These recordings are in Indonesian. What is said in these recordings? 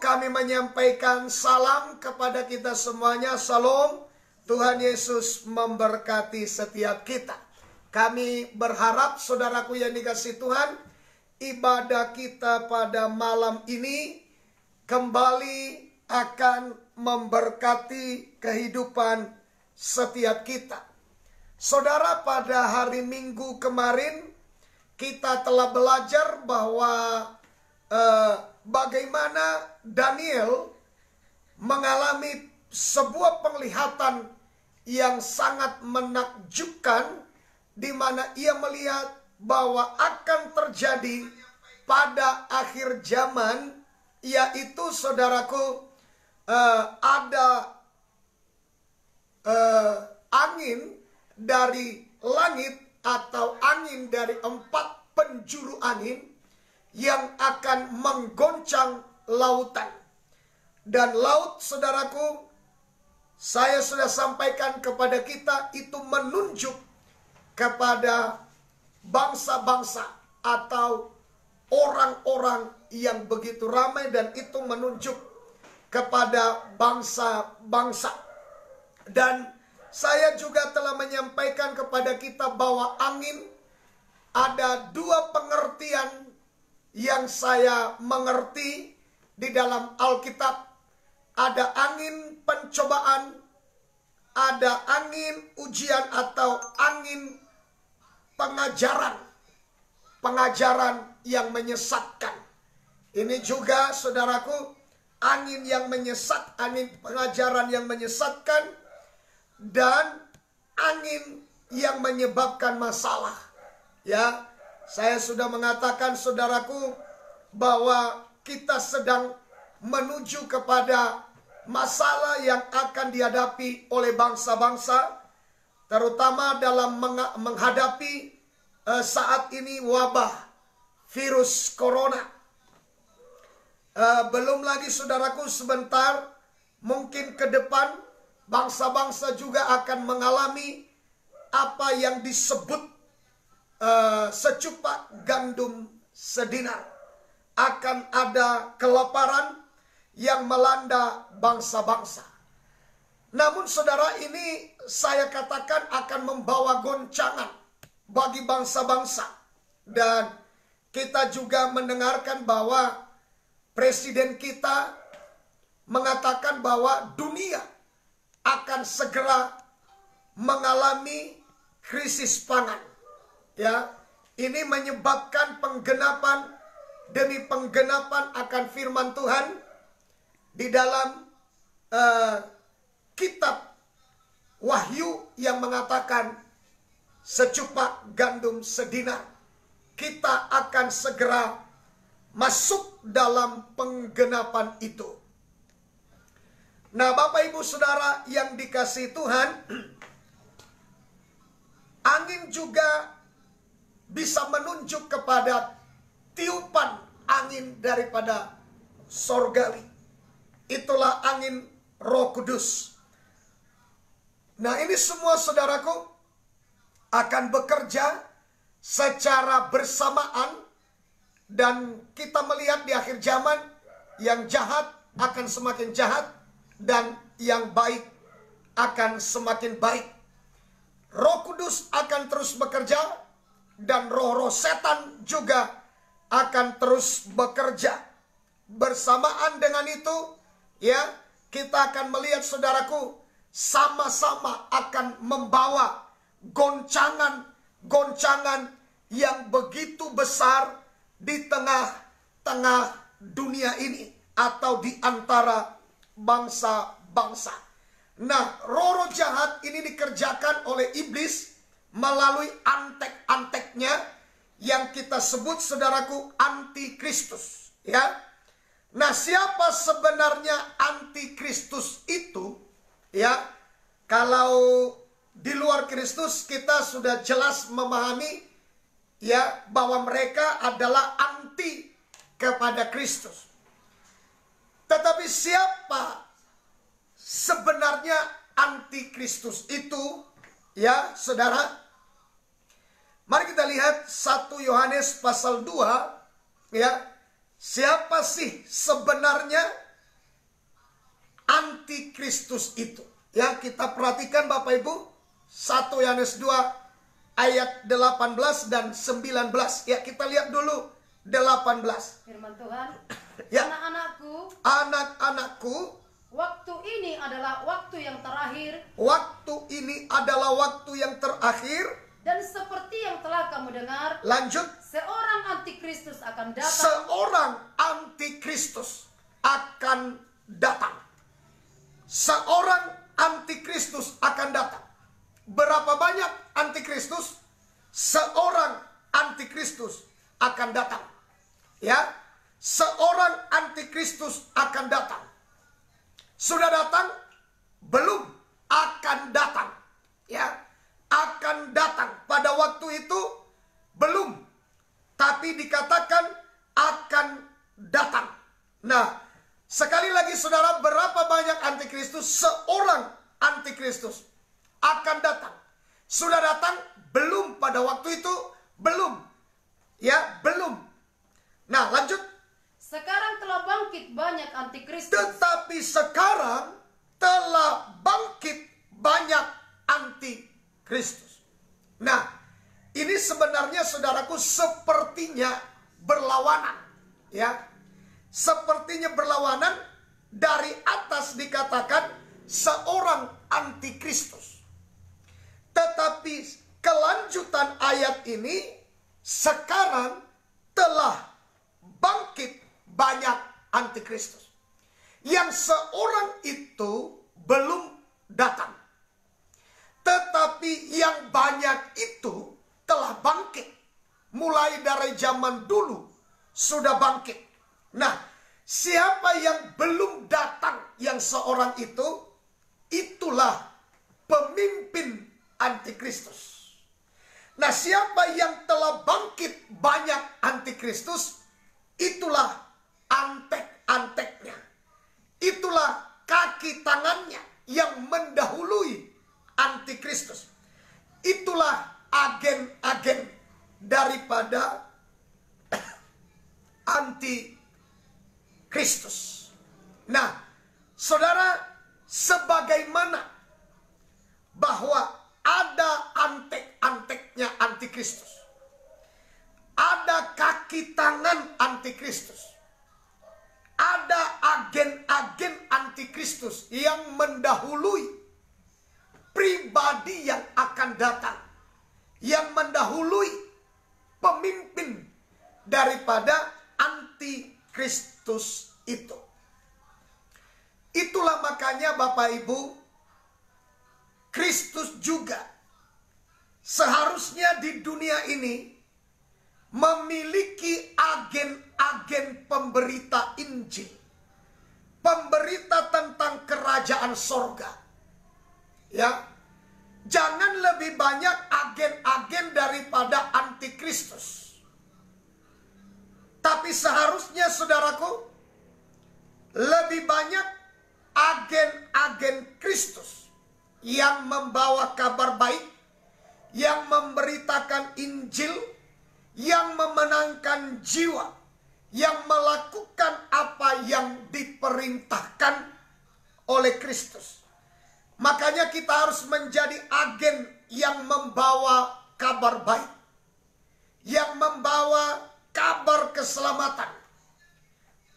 kami menyampaikan salam kepada kita semuanya. Salam, Tuhan Yesus memberkati setiap kita. Kami berharap saudaraku yang dikasihi Tuhan, ibadah kita pada malam ini kembali akan memberkati kehidupan setiap kita. Saudara, pada hari Minggu kemarin kita telah belajar bahwa bagaimana Daniel mengalami sebuah penglihatan yang sangat menakjubkan, di mana ia melihat bahwa akan terjadi pada akhir zaman, yaitu saudaraku, ada angin dari langit atau angin dari 4 penjuru angin yang akan menggoncang lautan. Dan laut, saudaraku, saya sudah sampaikan kepada kita, itu menunjuk kepada bangsa-bangsa atau orang-orang yang begitu ramai, dan itu menunjuk kepada bangsa-bangsa. Dan saya juga telah menyampaikan kepada kita bahwa angin, ada 2 pengertian yang saya mengerti di dalam Alkitab. Ada angin pencobaan, ada angin ujian atau angin pengajaran. Pengajaran yang menyesatkan. Ini juga saudaraku, angin yang menyesat, angin pengajaran yang menyesatkan, dan angin yang menyebabkan masalah. Ya, saya sudah mengatakan saudaraku bahwa kita sedang menuju kepada masalah yang akan dihadapi oleh bangsa-bangsa, terutama dalam menghadapi saat ini wabah virus corona. Belum lagi saudaraku, sebentar mungkin ke depan bangsa-bangsa juga akan mengalami apa yang disebut secupak gandum sedinar. Akan ada kelaparan yang melanda bangsa-bangsa. Namun saudara, ini saya katakan akan membawa goncangan bagi bangsa-bangsa. Dan kita juga mendengarkan bahwa presiden kita mengatakan bahwa dunia akan segera mengalami krisis pangan. Ya, ini menyebabkan penggenapan demi penggenapan akan firman Tuhan di dalam kitab Wahyu yang mengatakan secupak gandum sedinar. Kita akan segera masuk dalam penggenapan itu. Nah, Bapak Ibu Saudara yang dikasihi Tuhan, angin juga bisa menunjuk kepada tiupan angin daripada sorgawi. Itulah angin Roh Kudus. Nah, ini semua saudaraku akan bekerja secara bersamaan, dan kita melihat di akhir zaman yang jahat akan semakin jahat dan yang baik akan semakin baik. Roh Kudus akan terus bekerja, dan roh-roh setan juga akan terus bekerja. Bersamaan dengan itu, ya, kita akan melihat saudaraku, sama-sama akan membawa goncangan yang begitu besar di tengah-tengah dunia ini atau di antara bangsa-bangsa. Nah, roh-roh jahat ini dikerjakan oleh iblis melalui antek-anteknya yang kita sebut saudaraku antikristus, ya. Nah, siapa sebenarnya antikristus itu? Ya, kalau di luar Kristus kita sudah jelas memahami, ya, bahwa mereka adalah anti kepada Kristus. Tetapi siapa sebenarnya antikristus itu, ya saudara? Mari kita lihat 1 Yohanes pasal 2, ya. Siapa sih sebenarnya antikristus itu. Ya, kita perhatikan Bapak Ibu, 1 Yohanes 2 ayat 18 dan 19. Ya, kita lihat dulu 18. Firman Tuhan, Ya. anak-anakku, waktu ini adalah waktu yang terakhir. Waktu ini adalah waktu yang terakhir. Dan seperti yang telah kamu dengar, Lanjut. seorang antikristus akan datang. Seorang antikristus akan datang. Seorang antikristus akan datang. Berapa banyak antikristus? Seorang antikristus akan datang. Ya, seorang antikristus akan datang. Sudah datang? Belum, akan datang. Ya, akan datang. Pada waktu itu belum, tapi dikatakan akan datang. Nah, sekali lagi saudara, berapa banyak antikristus? Seorang antikristus akan datang. Sudah datang? Belum, pada waktu itu belum. Ya, belum. Nah, lanjut. Sekarang telah bangkit banyak antikristus. Tetapi sekarang telah bangkit banyak antikristus. Nah, ini sebenarnya saudaraku sepertinya berlawanan. Ya, sepertinya berlawanan. Dari atas dikatakan seorang antikristus. Tetapi kelanjutan ayat ini, sekarang telah bangkit banyak antikristus. Yang seorang itu belum datang. Tetapi yang banyak itu telah bangkit. Mulai dari zaman dulu sudah bangkit. Nah, siapa yang belum datang yang seorang itu, itulah pemimpin antikristus. Nah, siapa yang telah bangkit banyak antikristus, itulah antek-anteknya. Itulah kaki tangannya yang mendahului antikristus. Itulah agen-agen daripada antikristus. Nah, saudara, sebagaimana bahwa ada antek-anteknya antikristus, ada kaki tangan antikristus, ada agen-agen antikristus yang mendahului pribadi yang akan datang, yang mendahului pemimpin daripada antikristus itu. Itulah makanya Bapak Ibu, Kristus juga seharusnya di dunia ini memiliki agen-agen pemberita Injil, pemberita tentang kerajaan sorga. Ya, jangan lebih banyak agen-agen daripada antikristus. Tapi seharusnya saudaraku, lebih banyak agen-agen Kristus yang membawa kabar baik, yang memberitakan Injil, yang memenangkan jiwa, yang melakukan apa yang diperintahkan oleh Kristus. Makanya kita harus menjadi agen yang membawa kabar baik, yang membawa kabar keselamatan,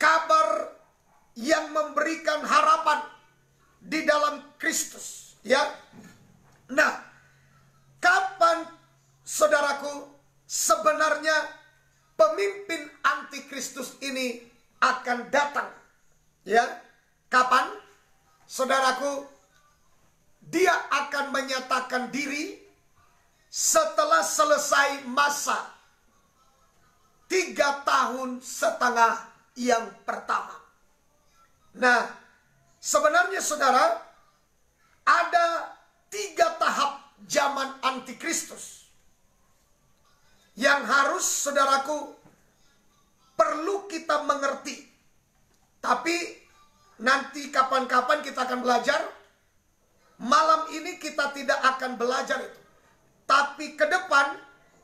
kabar yang memberikan harapan di dalam Kristus. Ya, nah, kapan saudaraku sebenarnya pemimpin antikristus ini akan datang? Ya, kapan? Saudaraku, dia akan menyatakan diri setelah selesai masa 3,5 tahun yang pertama. Nah, sebenarnya saudara, ada 3 tahap zaman antikristus yang harus saudaraku perlu kita mengerti. Tapi nanti kapan-kapan kita akan belajar. Malam ini kita tidak akan belajar itu. Tapi ke depan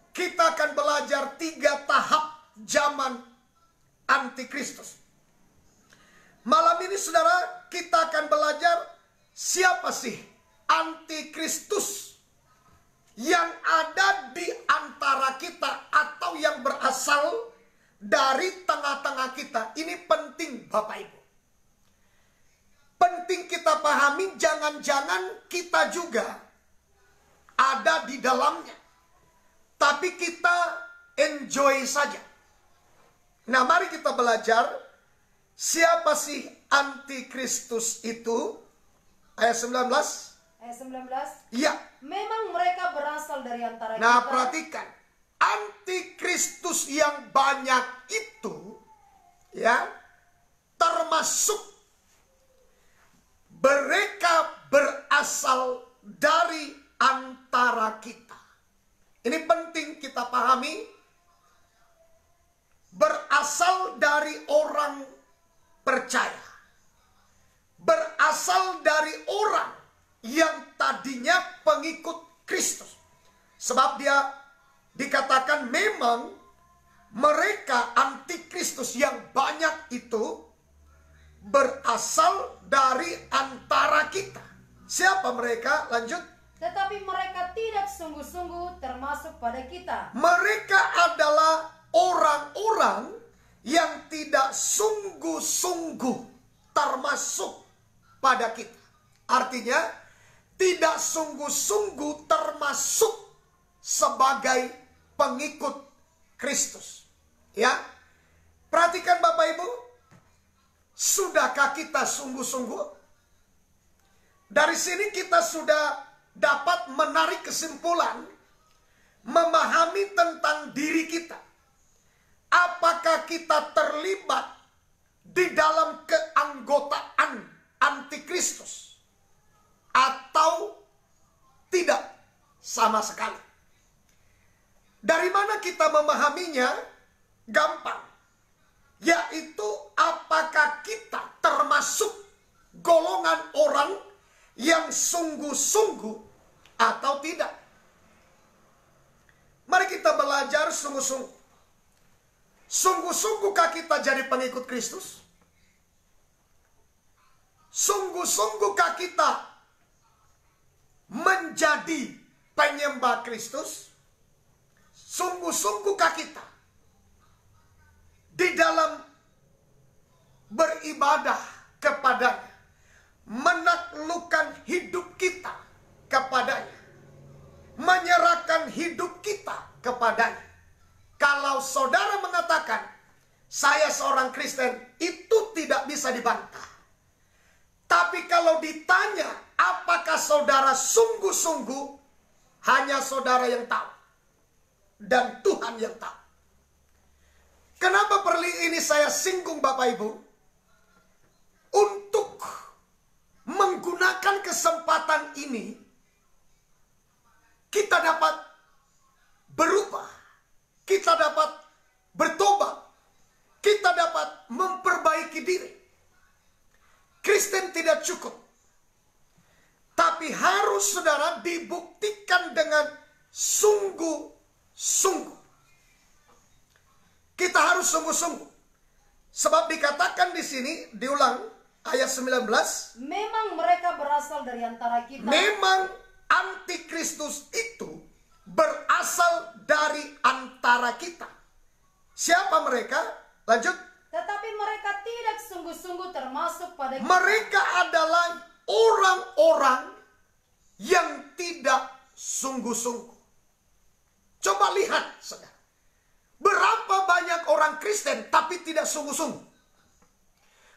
kita akan belajar 3 tahap zaman antikristus. Malam ini saudara, kita akan belajar siapa sih antikristus yang ada di antara kita atau yang berasal dari tengah-tengah kita. Ini penting Bapak Ibu. Penting kita pahami, jangan-jangan kita juga ada di dalamnya. Tapi kita enjoy saja. Nah, mari kita belajar siapa sih antikristus itu. Ayat 19. Ayat 19. Ya. Memang mereka berasal dari antara Nah, kita. perhatikan. Antikristus yang banyak itu, ya, termasuk mereka berasal dari antara kita. Ini penting kita pahami. Berasal dari orang percaya. Berasal dari orang yang tadinya pengikut Kristus. Sebab dia dikatakan memang mereka antikristus yang banyak itu berasal dari antara kita. Siapa mereka? Lanjut. Tetapi mereka tidak sungguh-sungguh termasuk pada kita. Mereka adalah orang-orang yang tidak sungguh-sungguh termasuk pada kita. Artinya tidak sungguh-sungguh termasuk sebagai pengikut Kristus. Ya. Perhatikan Bapak Ibu. Sudahkah kita sungguh-sungguh? Dari sini kita sudah dapat menarik kesimpulan, memahami tentang diri kita. Apakah kita terlibat di dalam keanggotaan antikristus atau tidak sama sekali? Dari mana kita memahaminya? Gampang. Yaitu apakah kita termasuk golongan orang yang sungguh-sungguh atau tidak. Mari kita belajar sungguh-sungguh. Sungguh-sungguhkah kita jadi pengikut Kristus? Sungguh-sungguhkah kita menjadi penyembah Kristus? Sungguh-sungguhkah kita di dalam beribadah kepadanya, menaklukkan hidup kita kepadanya, menyerahkan hidup kita kepadanya? Kalau saudara mengatakan, saya seorang Kristen, itu tidak bisa dibantah. Tapi kalau ditanya, apakah saudara sungguh-sungguh, hanya saudara yang tahu. Dan Tuhan yang tahu. Kenapa perlu ini saya singgung Bapak Ibu? Untuk menggunakan kesempatan ini, kita dapat berubah. Kita dapat bertobat. Kita dapat memperbaiki diri. Kristen tidak cukup. Tapi harus saudara dibuktikan dengan sungguh-sungguh. Kita harus sungguh-sungguh. Sebab dikatakan di sini, diulang ayat 19. Memang mereka berasal dari antara kita. Memang antikristus itu berasal dari antara kita. Siapa mereka? Lanjut. Tetapi mereka tidak sungguh-sungguh termasuk pada kita. Mereka adalah orang-orang yang tidak sungguh-sungguh. Coba lihat, saudara. Berapa banyak orang Kristen tapi tidak sungguh-sungguh?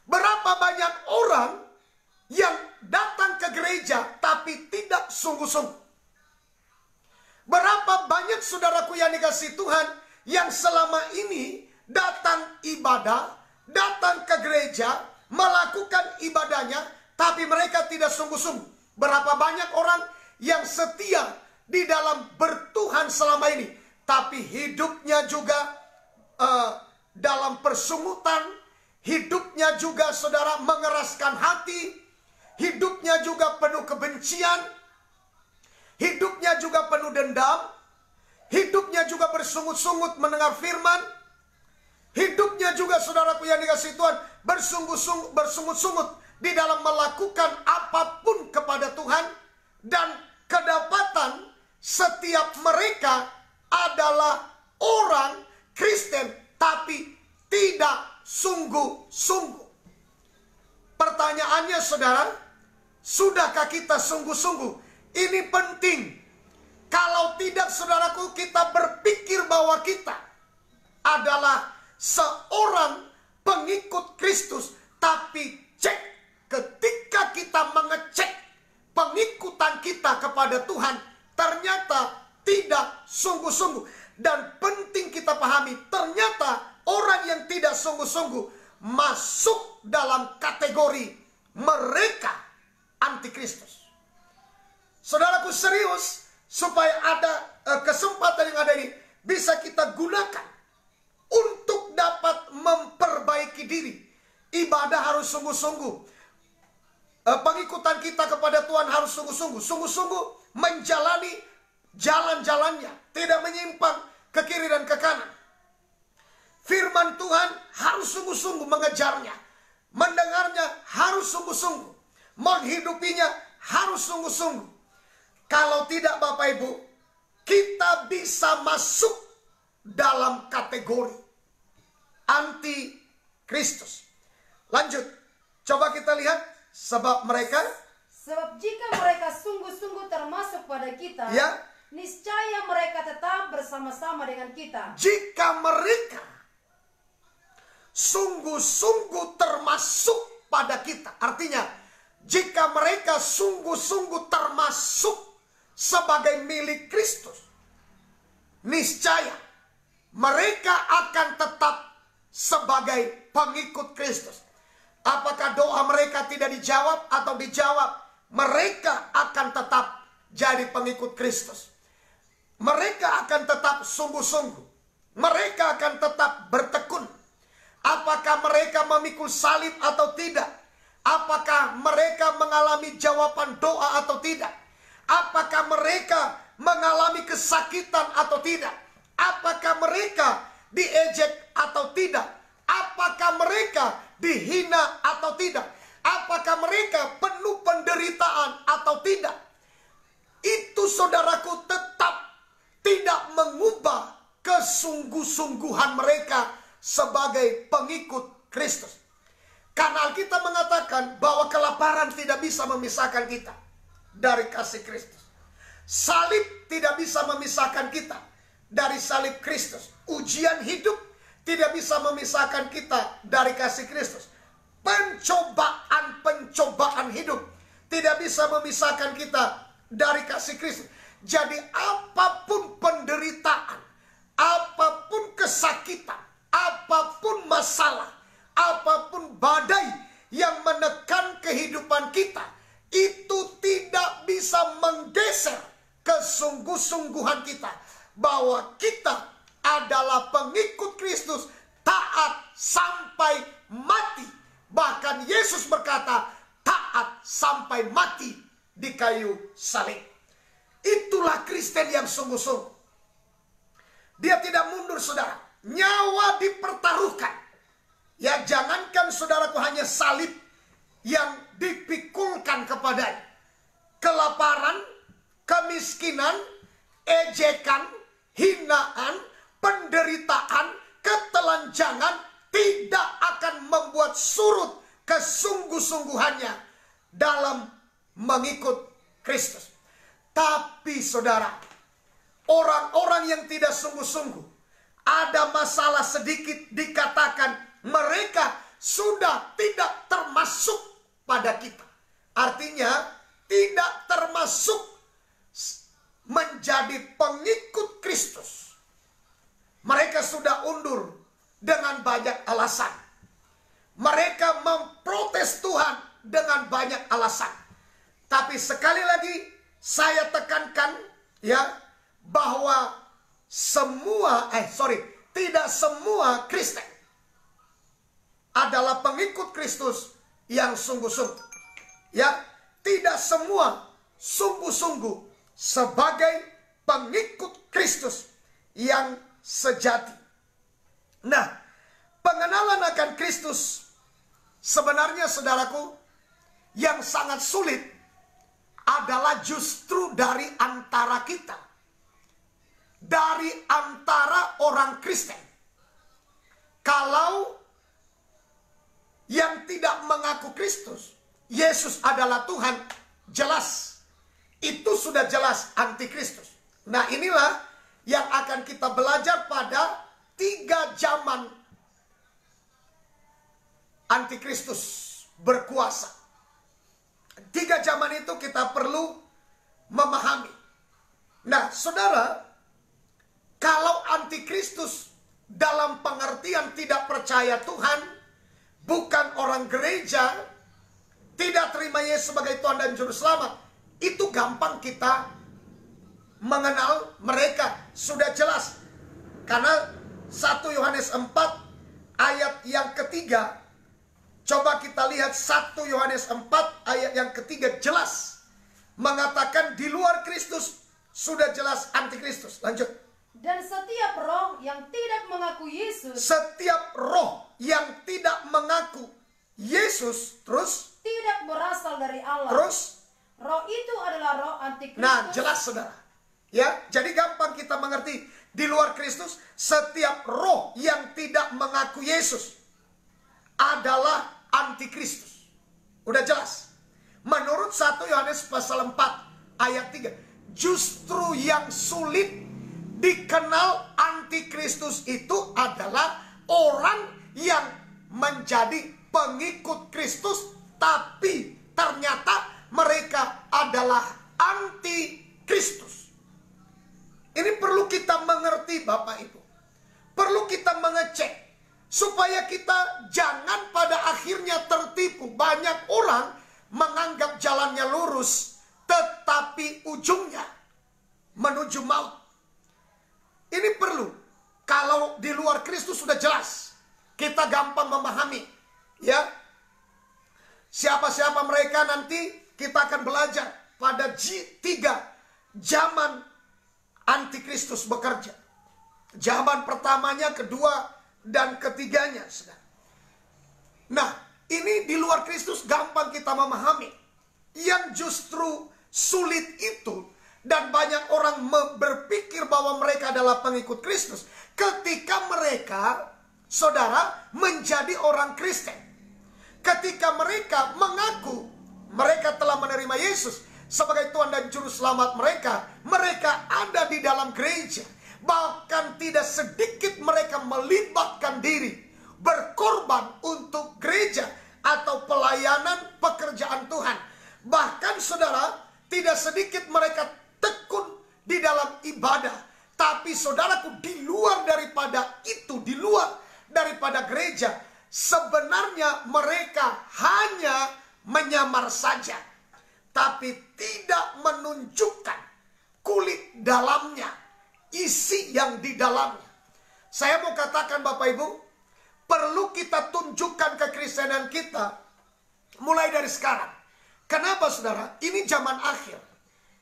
Berapa banyak orang yang datang ke gereja tapi tidak sungguh-sungguh? Berapa banyak saudaraku yang dikasihi Tuhan yang selama ini datang ibadah, datang ke gereja, melakukan ibadahnya, tapi mereka tidak sungguh-sungguh. Berapa banyak orang yang setia di dalam bertuhan selama ini, tapi hidupnya juga dalam persungutan, hidupnya juga saudara mengeraskan hati, hidupnya juga penuh kebencian, hidupnya juga penuh dendam, hidupnya juga bersungut-sungut mendengar firman, hidupnya juga saudaraku yang dikasihi Tuhan bersungut-sungut di dalam melakukan apapun kepada Tuhan, dan kedapatan setiap mereka adalah orang Kristen tapi tidak sungguh-sungguh. Pertanyaannya saudara, sudahkah kita sungguh-sungguh? Ini penting. Kalau tidak saudaraku, kita berpikir bahwa kita adalah seorang pengikut Kristus, tapi cek ketika kita mengecek pengikutan kita kepada Tuhan, ternyata tidak sungguh-sungguh. Dan penting kita pahami, ternyata orang yang tidak sungguh-sungguh masuk dalam kategori mereka antikristus. Saudaraku, serius, supaya ada kesempatan yang ada ini bisa kita gunakan untuk dapat memperbaiki diri. Ibadah harus sungguh-sungguh. Pengikutan kita kepada Tuhan harus sungguh-sungguh. Sungguh-sungguh menjalani jalan-jalannya, tidak menyimpang ke kiri dan ke kanan. Firman Tuhan harus sungguh-sungguh mengejarnya. Mendengarnya harus sungguh-sungguh. Menghidupinya harus sungguh-sungguh. Kalau tidak Bapak Ibu, kita bisa masuk dalam kategori anti-Kristus. Lanjut, coba kita lihat. Sebab jika mereka sungguh-sungguh termasuk pada kita, ya, niscaya mereka tetap bersama-sama dengan kita. Jika mereka sungguh-sungguh termasuk pada kita, artinya jika mereka sungguh-sungguh termasuk sebagai milik Kristus, niscaya mereka akan tetap sebagai pengikut Kristus. Apakah doa mereka tidak dijawab atau dijawab, mereka akan tetap jadi pengikut Kristus. Mereka akan tetap sungguh-sungguh. Mereka akan tetap bertekun. Apakah mereka memikul salib atau tidak? Apakah mereka mengalami jawaban doa atau tidak? Apakah mereka mengalami kesakitan atau tidak? Apakah mereka diejek atau tidak? Apakah mereka dihina atau tidak? Apakah mereka penuh penderitaan atau tidak? Itu saudaraku tetap tidak mengubah kesungguh-sungguhan mereka sebagai pengikut Kristus. Karena Alkitab mengatakan bahwa kelaparan tidak bisa memisahkan kita dari kasih Kristus. Salib tidak bisa memisahkan kita dari salib Kristus. Ujian hidup tidak bisa memisahkan kita dari kasih Kristus. Pencobaan hidup tidak bisa memisahkan kita dari kasih Kristus. Jadi apapun penderitaan, apapun kesakitan, apapun masalah, apapun badai yang menekan kehidupan kita, itu tidak bisa menggeser kesungguh-sungguhan kita bahwa kita adalah pengikut Kristus, taat sampai mati. Bahkan Yesus berkata, taat sampai mati di kayu salib. Itulah Kristen yang sungguh-sungguh. Dia tidak mundur, saudara. Nyawa dipertaruhkan. Ya, jangankan saudaraku hanya salib yang dipikulkan kepadanya. Kelaparan, kemiskinan, ejekan, hinaan, penderitaan, ketelanjangan tidak akan membuat surut kesungguh-sungguhannya dalam mengikut Kristus. Tapi saudara, orang-orang yang tidak sungguh-sungguh, ada masalah sedikit dikatakan mereka sudah tidak termasuk pada kita. Artinya tidak termasuk menjadi pengikut Kristus. Mereka sudah undur dengan banyak alasan. Mereka memprotes Tuhan dengan banyak alasan. Tapi sekali lagi saya tekankan ya, bahwa tidak semua Kristen adalah pengikut Kristus yang sungguh-sungguh. Ya, tidak semua sungguh-sungguh sebagai pengikut Kristus yang sejati. Nah, pengenalan akan Kristus sebenarnya saudaraku yang sangat sulit adalah justru dari antara kita. Dari antara orang Kristen. Kalau yang tidak mengaku Kristus, Yesus adalah Tuhan, jelas. Itu sudah jelas antikristus. Nah, inilah yang akan kita belajar pada 3 zaman antikristus berkuasa. 3 zaman itu kita perlu memahami. Nah, saudara, kalau antikristus dalam pengertian tidak percaya Tuhan, bukan orang gereja, tidak terima Yesus sebagai Tuhan dan Juru Selamat, itu gampang kita mengenal mereka. Sudah jelas. Karena 1 Yohanes 4 ayat yang ketiga. Coba kita lihat 1 Yohanes 4 ayat yang ketiga jelas. Mengatakan di luar Kristus sudah jelas antikristus. Lanjut. Dan setiap roh yang tidak mengaku Yesus. Setiap roh yang tidak mengaku Yesus. Terus. Tidak berasal dari Allah. Terus. Roh itu adalah roh antikristus. Nah, jelas saudara. Ya, jadi gampang kita mengerti. Di luar Kristus, setiap roh yang tidak mengaku Yesus adalah antikristus. Udah jelas. Menurut 1 Yohanes pasal 4 ayat 3. Justru yang sulit dikenal antikristus itu adalah orang yang menjadi pengikut Kristus, tapi ternyata mereka adalah antikristus. Ini perlu kita mengerti Bapak Ibu. Perlu kita mengecek. Supaya kita jangan pada akhirnya tertipu. Banyak orang menganggap jalannya lurus, tetapi ujungnya menuju maut. Ini perlu. Kalau di luar Kristus sudah jelas. Kita gampang memahami. Ya. Siapa-siapa mereka nanti kita akan belajar pada 3 zaman antikristus bekerja. Zaman pertamanya, kedua, dan ketiganya. Nah, ini di luar Kristus gampang kita memahami. Yang justru sulit itu, dan banyak orang berpikir bahwa mereka adalah pengikut Kristus, ketika mereka, saudara, menjadi orang Kristen. Ketika mereka mengaku mereka telah menerima Yesus sebagai Tuhan dan Juru Selamat mereka, mereka ada di dalam gereja. Bahkan tidak sedikit mereka melibatkan diri, berkorban untuk gereja atau pelayanan pekerjaan Tuhan. Bahkan saudara, tidak sedikit mereka tekun di dalam ibadah. Tapi saudaraku, di luar daripada itu, di luar daripada gereja, sebenarnya mereka hanya menyamar saja, tapi tidak menunjukkan kulit dalamnya, isi yang di dalamnya. Saya mau katakan Bapak Ibu, perlu kita tunjukkan kekristenan kita mulai dari sekarang. Kenapa saudara? Ini zaman akhir.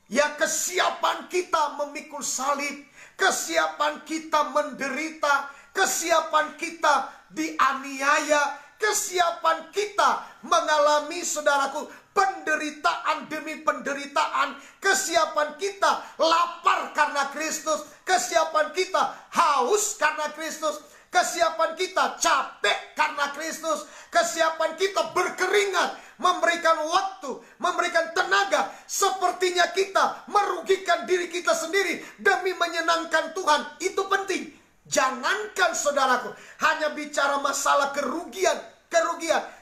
Ya, kesiapan kita memikul salib, kesiapan kita menderita, kesiapan kita dianiaya, kesiapan kita mengalami, saudaraku, penderitaan demi penderitaan, kesiapan kita lapar karena Kristus, kesiapan kita haus karena Kristus, kesiapan kita capek karena Kristus, kesiapan kita berkeringat, memberikan waktu, memberikan tenaga, sepertinya kita merugikan diri kita sendiri demi menyenangkan Tuhan. Itu penting. Jangankan saudaraku hanya bicara masalah kerugian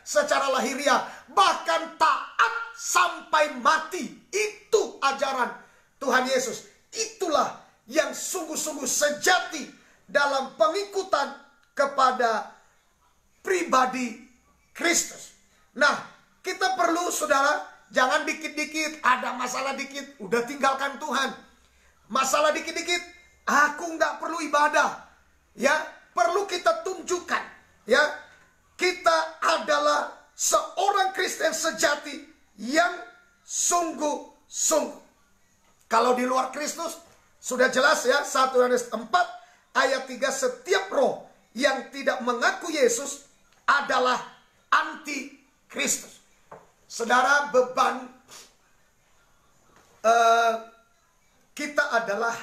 secara lahiriah, bahkan taat sampai mati. Itu ajaran Tuhan Yesus. Itulah yang sungguh-sungguh sejati dalam pengikutan kepada pribadi Kristus. Nah, kita perlu saudara, jangan dikit-dikit ada masalah dikit udah tinggalkan Tuhan. Masalah dikit-dikit aku nggak perlu ibadah. Ya, perlu kita tunjukkan, ya, kita adalah seorang Kristen sejati yang sungguh-sungguh. Kalau di luar Kristus sudah jelas ya, 1 Yohanes 4 ayat 3, setiap roh yang tidak mengaku Yesus adalah anti Kristus. Saudara, beban kita adalah,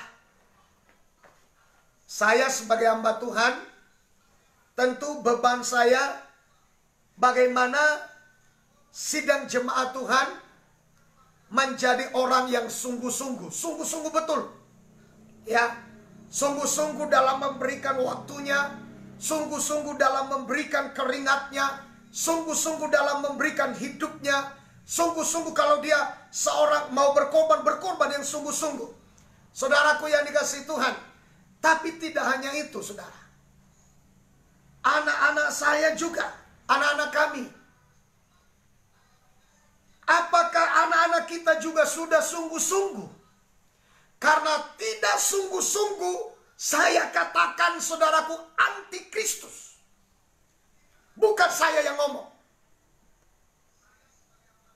saya sebagai hamba Tuhan, tentu beban saya bagaimana sidang jemaat Tuhan menjadi orang yang sungguh-sungguh betul. Ya, sungguh-sungguh dalam memberikan waktunya, sungguh-sungguh dalam memberikan keringatnya, sungguh-sungguh dalam memberikan hidupnya, sungguh-sungguh kalau dia seorang mau berkorban yang sungguh-sungguh. Saudaraku yang dikasihi Tuhan, tapi tidak hanya itu, saudara. Anak-anak saya juga, anak-anak kami. Apakah anak-anak kita juga sudah sungguh-sungguh? Karena tidak sungguh-sungguh, saya katakan saudaraku antikristus. Bukan saya yang ngomong.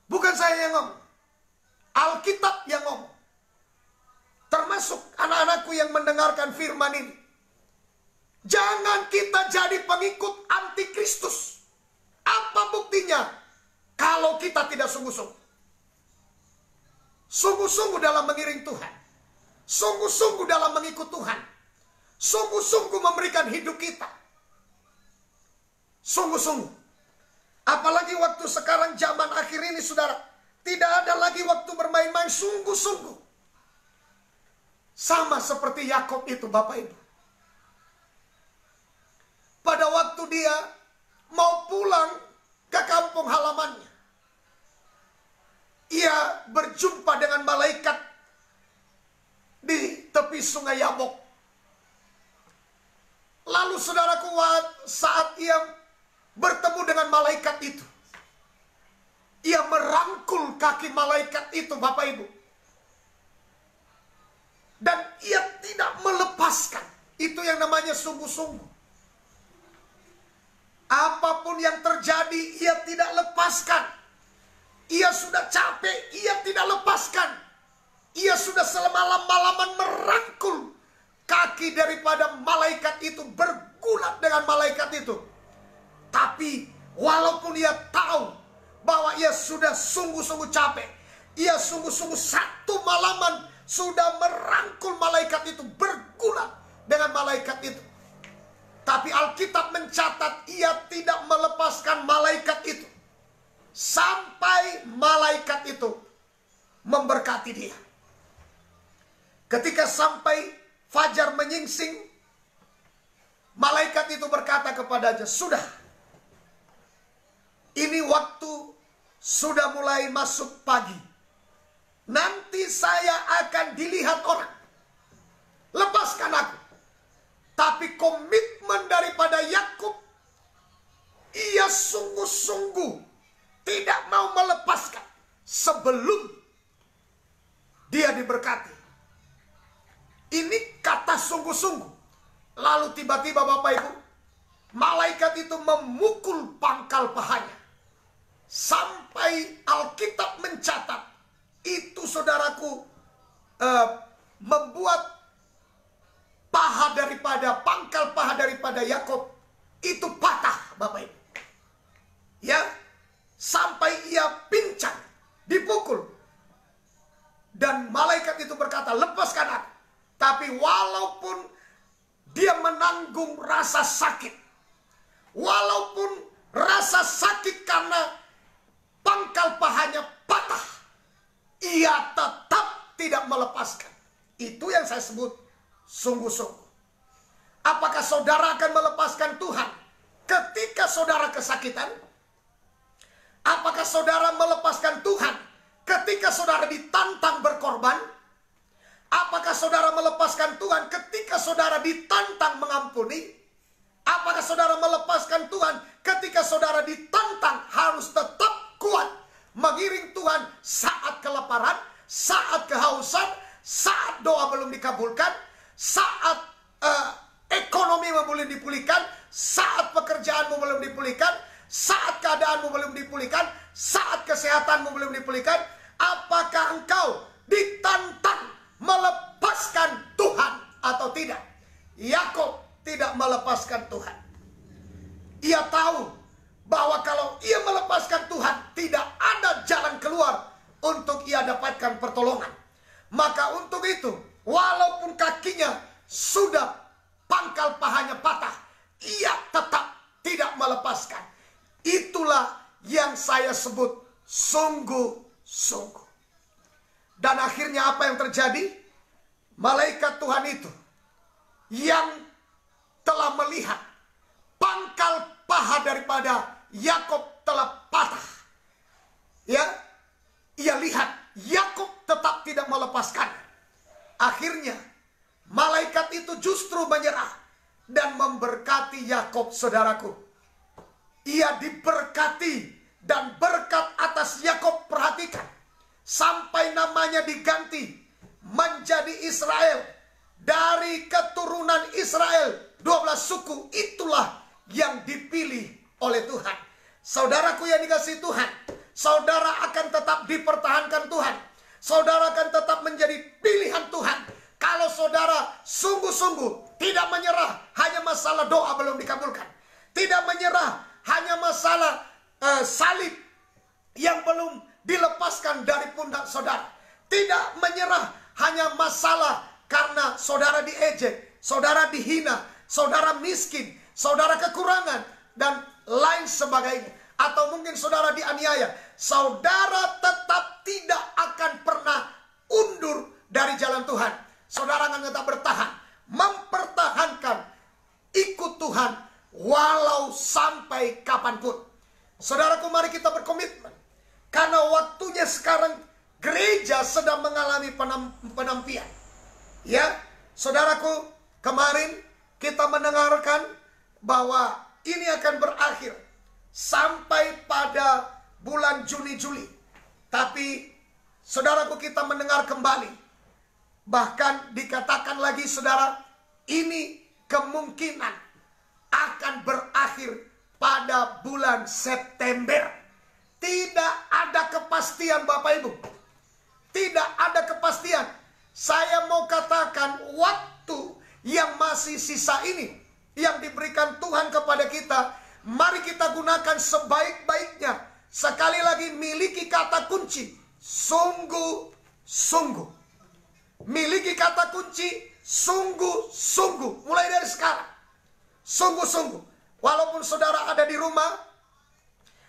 Bukan saya yang ngomong. Alkitab yang ngomong. Termasuk anak-anakku yang mendengarkan firman ini. Jangan kita jadi pengikut antikristus. Apa buktinya? Kalau kita tidak sungguh-sungguh. Sungguh-sungguh dalam mengiring Tuhan. Sungguh-sungguh dalam mengikut Tuhan. Sungguh-sungguh memberikan hidup kita. Sungguh-sungguh. Apalagi waktu sekarang zaman akhir ini, saudara. Tidak ada lagi waktu bermain-main, sungguh-sungguh. Sama seperti Yakub itu, Bapak Ibu. Pada waktu dia mau pulang ke kampung halamannya, ia berjumpa dengan malaikat di tepi sungai Yabok. Lalu saudaraku, saat ia bertemu dengan malaikat itu, ia merangkul kaki malaikat itu, Bapak Ibu. Dan ia tidak melepaskan. Itu yang namanya sungguh-sungguh. Apapun yang terjadi, ia tidak lepaskan. Ia sudah capek, ia tidak lepaskan. Ia sudah semalam-malaman merangkul kaki daripada malaikat itu, bergulat dengan malaikat itu. Tapi walaupun ia tahu bahwa ia sudah sungguh-sungguh capek, ia sungguh-sungguh satu malaman sudah merangkul malaikat itu, bergulat dengan malaikat itu. Tapi Alkitab mencatat ia tidak melepaskan malaikat itu sampai malaikat itu memberkati dia. Ketika sampai fajar menyingsing, malaikat itu berkata kepadanya, "Sudah, ini waktu sudah mulai masuk pagi. Nanti saya akan dilihat orang. Lepaskan aku." Tapi komitmen daripada Yakub, ia sungguh-sungguh tidak mau melepaskan sebelum dia diberkati. Ini kata sungguh-sungguh. Lalu tiba-tiba, Bapak Ibu, malaikat itu memukul pangkal pahanya. Sampai Alkitab mencatat, itu saudaraku membuat pangkal paha daripada Yakub itu patah, Bapak Ibu. Ya, sampai ia pincang, dipukul. Dan malaikat itu berkata, "Lepaskan aku." Tapi walaupun dia menanggung rasa sakit, walaupun rasa sakit karena pangkal pahanya patah, ia tetap tidak melepaskan. Itu yang saya sebut sungguh-sungguh. Apakah saudara akan melepaskan Tuhan ketika saudara kesakitan? Apakah saudara melepaskan Tuhan ketika saudara ditantang berkorban? Apakah saudara melepaskan Tuhan ketika saudara ditantang mengampuni? Apakah saudara melepaskan Tuhan ketika saudara ditantang harus tetap kuat mengiring Tuhan saat kelaparan, saat kehausan, saat doa belum dikabulkan, saat ekonomi belum dipulihkan, saat pekerjaanmu belum dipulihkan, saat keadaanmu belum dipulihkan, saat kesehatanmu belum dipulihkan? Apakah engkau ditantang melepaskan Tuhan atau tidak? Yakub tidak melepaskan Tuhan. Ia tahu bahwa kalau ia melepaskan Tuhan, tidak ada pertolongan. Maka untuk itu, walaupun kakinya sudah pangkal pahanya patah, ia tetap tidak melepaskan. Itulah yang saya sebut sungguh-sungguh. Dan akhirnya apa yang terjadi? Malaikat Tuhan itu yang telah melihat pangkal paha daripada Yakob telah patah. Ya, ia lihat Yakob tetap tidak melepaskan. Akhirnya malaikat itu justru menyerah dan memberkati Yakob, saudaraku. Ia diberkati dan berkat atas Yakob, perhatikan, sampai namanya diganti menjadi Israel. Dari keturunan Israel, 12 suku itulah yang dipilih oleh Tuhan. Saudaraku yang dikasihi Tuhan, saudara akan tetap dipertahankan Tuhan. Saudara akan tetap menjadi pilihan Tuhan. Kalau saudara sungguh-sungguh tidak menyerah, hanya masalah doa belum dikabulkan. Tidak menyerah, hanya masalah salib yang belum dilepaskan dari pundak saudara. Tidak menyerah, hanya masalah karena saudara diejek, saudara dihina, saudara miskin, saudara kekurangan, dan lain sebagainya. Atau mungkin saudara dianiaya. Saudara tetap tidak akan pernah undur dari jalan Tuhan. Saudara akan tetap bertahan, mempertahankan, ikut Tuhan walau sampai kapanpun. Saudaraku, mari kita berkomitmen. Karena waktunya sekarang gereja sedang mengalami penampian. Ya, saudaraku, kemarin kita mendengarkan bahwa ini akan berakhir sampai pada bulan Juni-Juli. Tapi saudaraku, kita mendengar kembali, bahkan dikatakan lagi, saudara, ini kemungkinan akan berakhir pada bulan September. Tidak ada kepastian, Bapak Ibu. Tidak ada kepastian. Saya mau katakan, waktu yang masih sisa ini, yang diberikan Tuhan kepada kita, mari kita gunakan sebaik-baiknya. Sekali lagi, miliki kata kunci, sungguh-sungguh. Miliki kata kunci, sungguh-sungguh. Mulai dari sekarang, sungguh-sungguh. Walaupun saudara ada di rumah,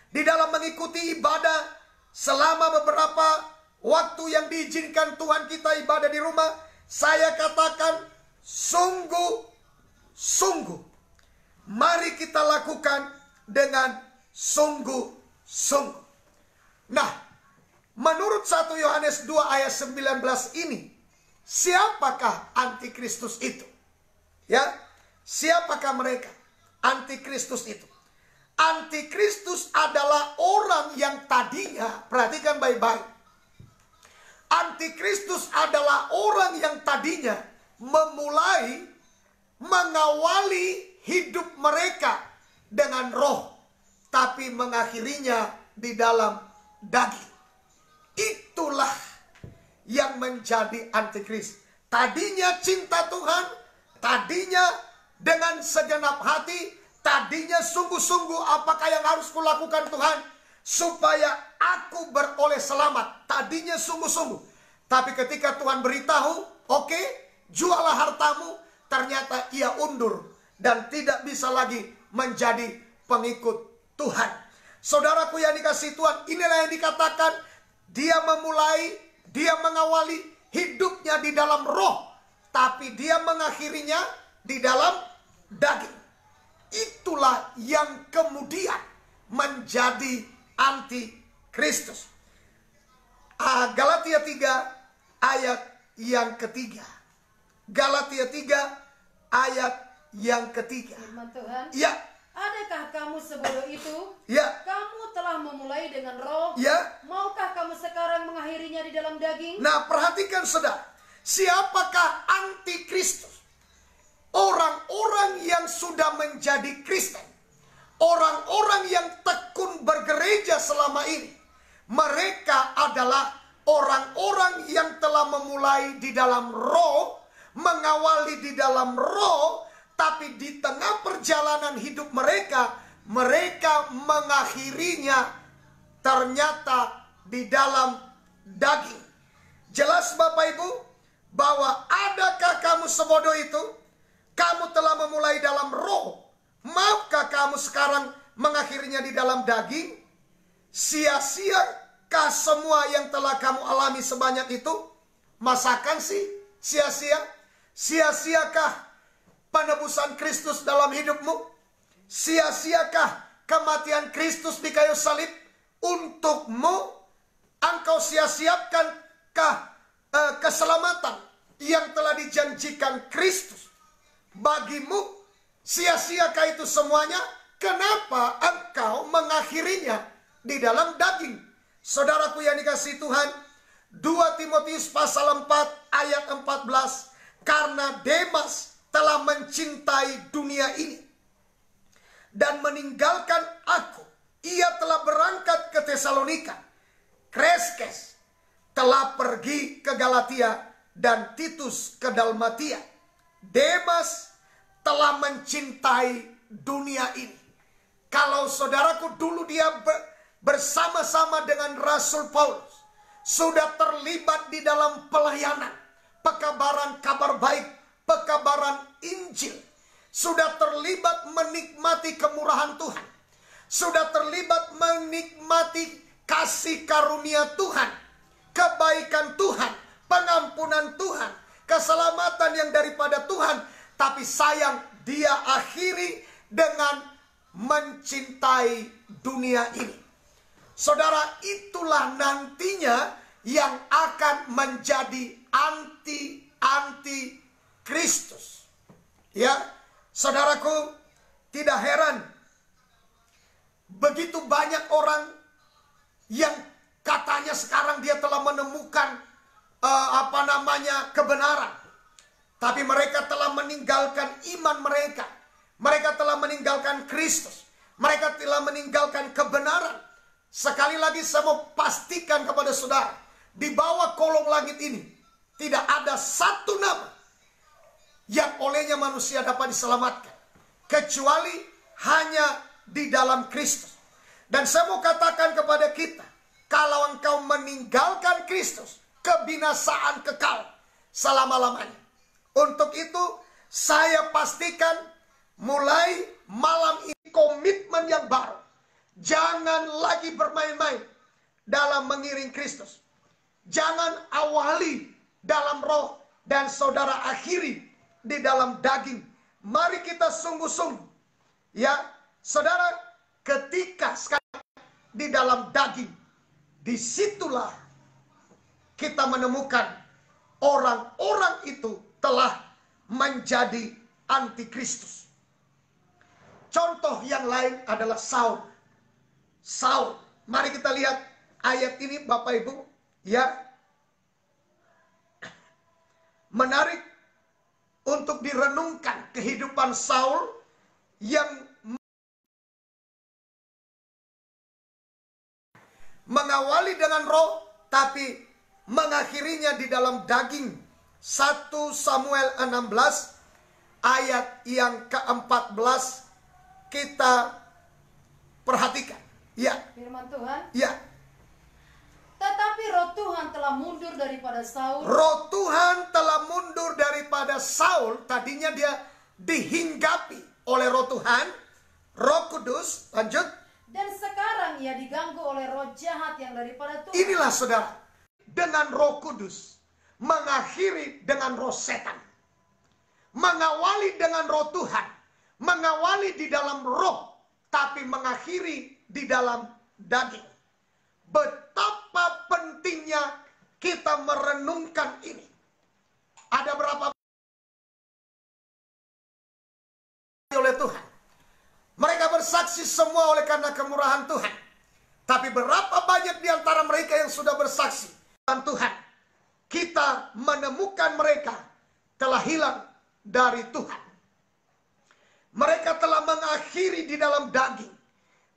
di dalam mengikuti ibadah selama beberapa waktu yang diizinkan Tuhan kita ibadah di rumah, saya katakan sungguh-sungguh. Mari kita lakukan dengan sungguh-sungguh. Nah, menurut 1 Yohanes 2 ayat 19 ini, siapakah antikristus itu? Ya, siapakah mereka? Antikristus itu. Antikristus adalah orang yang tadinya, perhatikan baik-baik. Antikristus adalah orang yang tadinya memulai mengawali hidup mereka dengan roh, tapi mengakhirinya di dalam daging. Itulah yang menjadi antikristus. Tadinya cinta Tuhan, tadinya dengan segenap hati, tadinya sungguh-sungguh apakah yang harus kulakukan Tuhan supaya aku beroleh selamat. Tadinya sungguh-sungguh. Tapi ketika Tuhan beritahu, oke, jualah hartamu, ternyata ia undur dan tidak bisa lagi menjadi pengikut Tuhan. Saudaraku yang dikasihi Tuhan, inilah yang dikatakan dia memulai, dia mengawali hidupnya di dalam roh, tapi dia mengakhirinya di dalam daging. Itulah yang kemudian menjadi antikristus. Galatia 3 ayat yang ketiga. Galatia 3 ayat yang ketiga. Firman Tuhan. Ya. Adakah kamu sebodoh itu? Ya. Kamu telah memulai dengan roh. Ya. Maukah kamu sekarang mengakhirinya di dalam daging? Nah, perhatikan saudara. Siapakah antikristus? Orang-orang yang sudah menjadi Kristen. Orang-orang yang tekun bergereja selama ini. Mereka adalah orang-orang yang telah memulai di dalam roh, mengawali di dalam roh, tapi di tengah perjalanan hidup mereka, mereka mengakhirinya ternyata di dalam daging. Jelas Bapak Ibu, bahwa adakah kamu sebodoh itu? Kamu telah memulai dalam roh, maukah kamu sekarang mengakhirinya di dalam daging? Sia-siakah semua yang telah kamu alami sebanyak itu? Masakan sih sia-sia? Sia-siakah penebusan Kristus dalam hidupmu? Sia-siakah kematian Kristus di kayu salib untukmu? Engkau sia-siapkankah keselamatan yang telah dijanjikan Kristus bagimu? Sia-siakah itu semuanya? Kenapa engkau mengakhirinya di dalam daging? Saudaraku yang dikasihi Tuhan, 2 Timotius pasal 4 ayat 14, karena Demas telah mencintai dunia ini dan meninggalkan aku. Ia telah berangkat ke Tesalonika. Kreskes telah pergi ke Galatia dan Titus ke Dalmatia. Demas telah mencintai dunia ini. Kalau saudaraku dulu dia bersama-sama dengan Rasul Paulus, sudah terlibat di dalam pelayanan, pekabaran kabar baik, pekabaran Injil, sudah terlibat menikmati kemurahan Tuhan, sudah terlibat menikmati kasih karunia Tuhan, kebaikan Tuhan, pengampunan Tuhan, keselamatan yang daripada Tuhan. Tapi sayang, dia akhiri dengan mencintai dunia ini. Saudara, itulah nantinya yang akan menjadi anti Kristus. Ya, saudaraku, tidak heran begitu banyak orang yang katanya sekarang dia telah menemukan kebenaran, tapi mereka telah meninggalkan iman mereka. Mereka telah meninggalkan Kristus. Mereka telah meninggalkan kebenaran. Sekali lagi saya mau pastikan kepada saudara, di bawah kolong langit ini tidak ada satu nama yang olehnya manusia dapat diselamatkan, kecuali hanya di dalam Kristus. Dan saya mau katakan kepada kita, kalau engkau meninggalkan Kristus, kebinasaan kekal selama-lamanya. Untuk itu saya pastikan mulai malam ini komitmen yang baru. Jangan lagi bermain-main dalam mengiring Kristus. Jangan awali dalam roh dan saudara akhiri di dalam daging. Mari kita sungguh-sungguh, ya saudara, ketika sekarang di dalam daging, disitulah kita menemukan orang-orang itu telah menjadi antikristus. Contoh yang lain adalah Saul. Saul, mari kita lihat ayat ini Bapak Ibu, ya. Menarik untuk direnungkan kehidupan Saul yang mengawali dengan roh, tapi mengakhirinya di dalam daging. 1 Samuel 16 ayat yang ke-14 kita perhatikan. Ya. Firman Tuhan. Ya. Tetapi roh Tuhan telah mundur daripada Saul. Roh Tuhan telah mundur daripada Saul. Tadinya dia dihinggapi oleh roh Tuhan, Roh Kudus. Lanjut. Dan sekarang ia diganggu oleh roh jahat yang daripada Tuhan. Inilah saudara, dengan Roh Kudus mengakhiri dengan roh setan, mengawali dengan roh Tuhan, mengawali di dalam roh, tapi mengakhiri di dalam daging. Betapa pentingnya kita merenungkan ini. Ada berapa oleh Tuhan? Mereka bersaksi semua oleh karena kemurahan Tuhan. Tapi berapa banyak di antara mereka yang sudah bersaksi tentang Tuhan? Kita menemukan mereka telah hilang dari Tuhan. Mereka telah mengakhiri di dalam daging.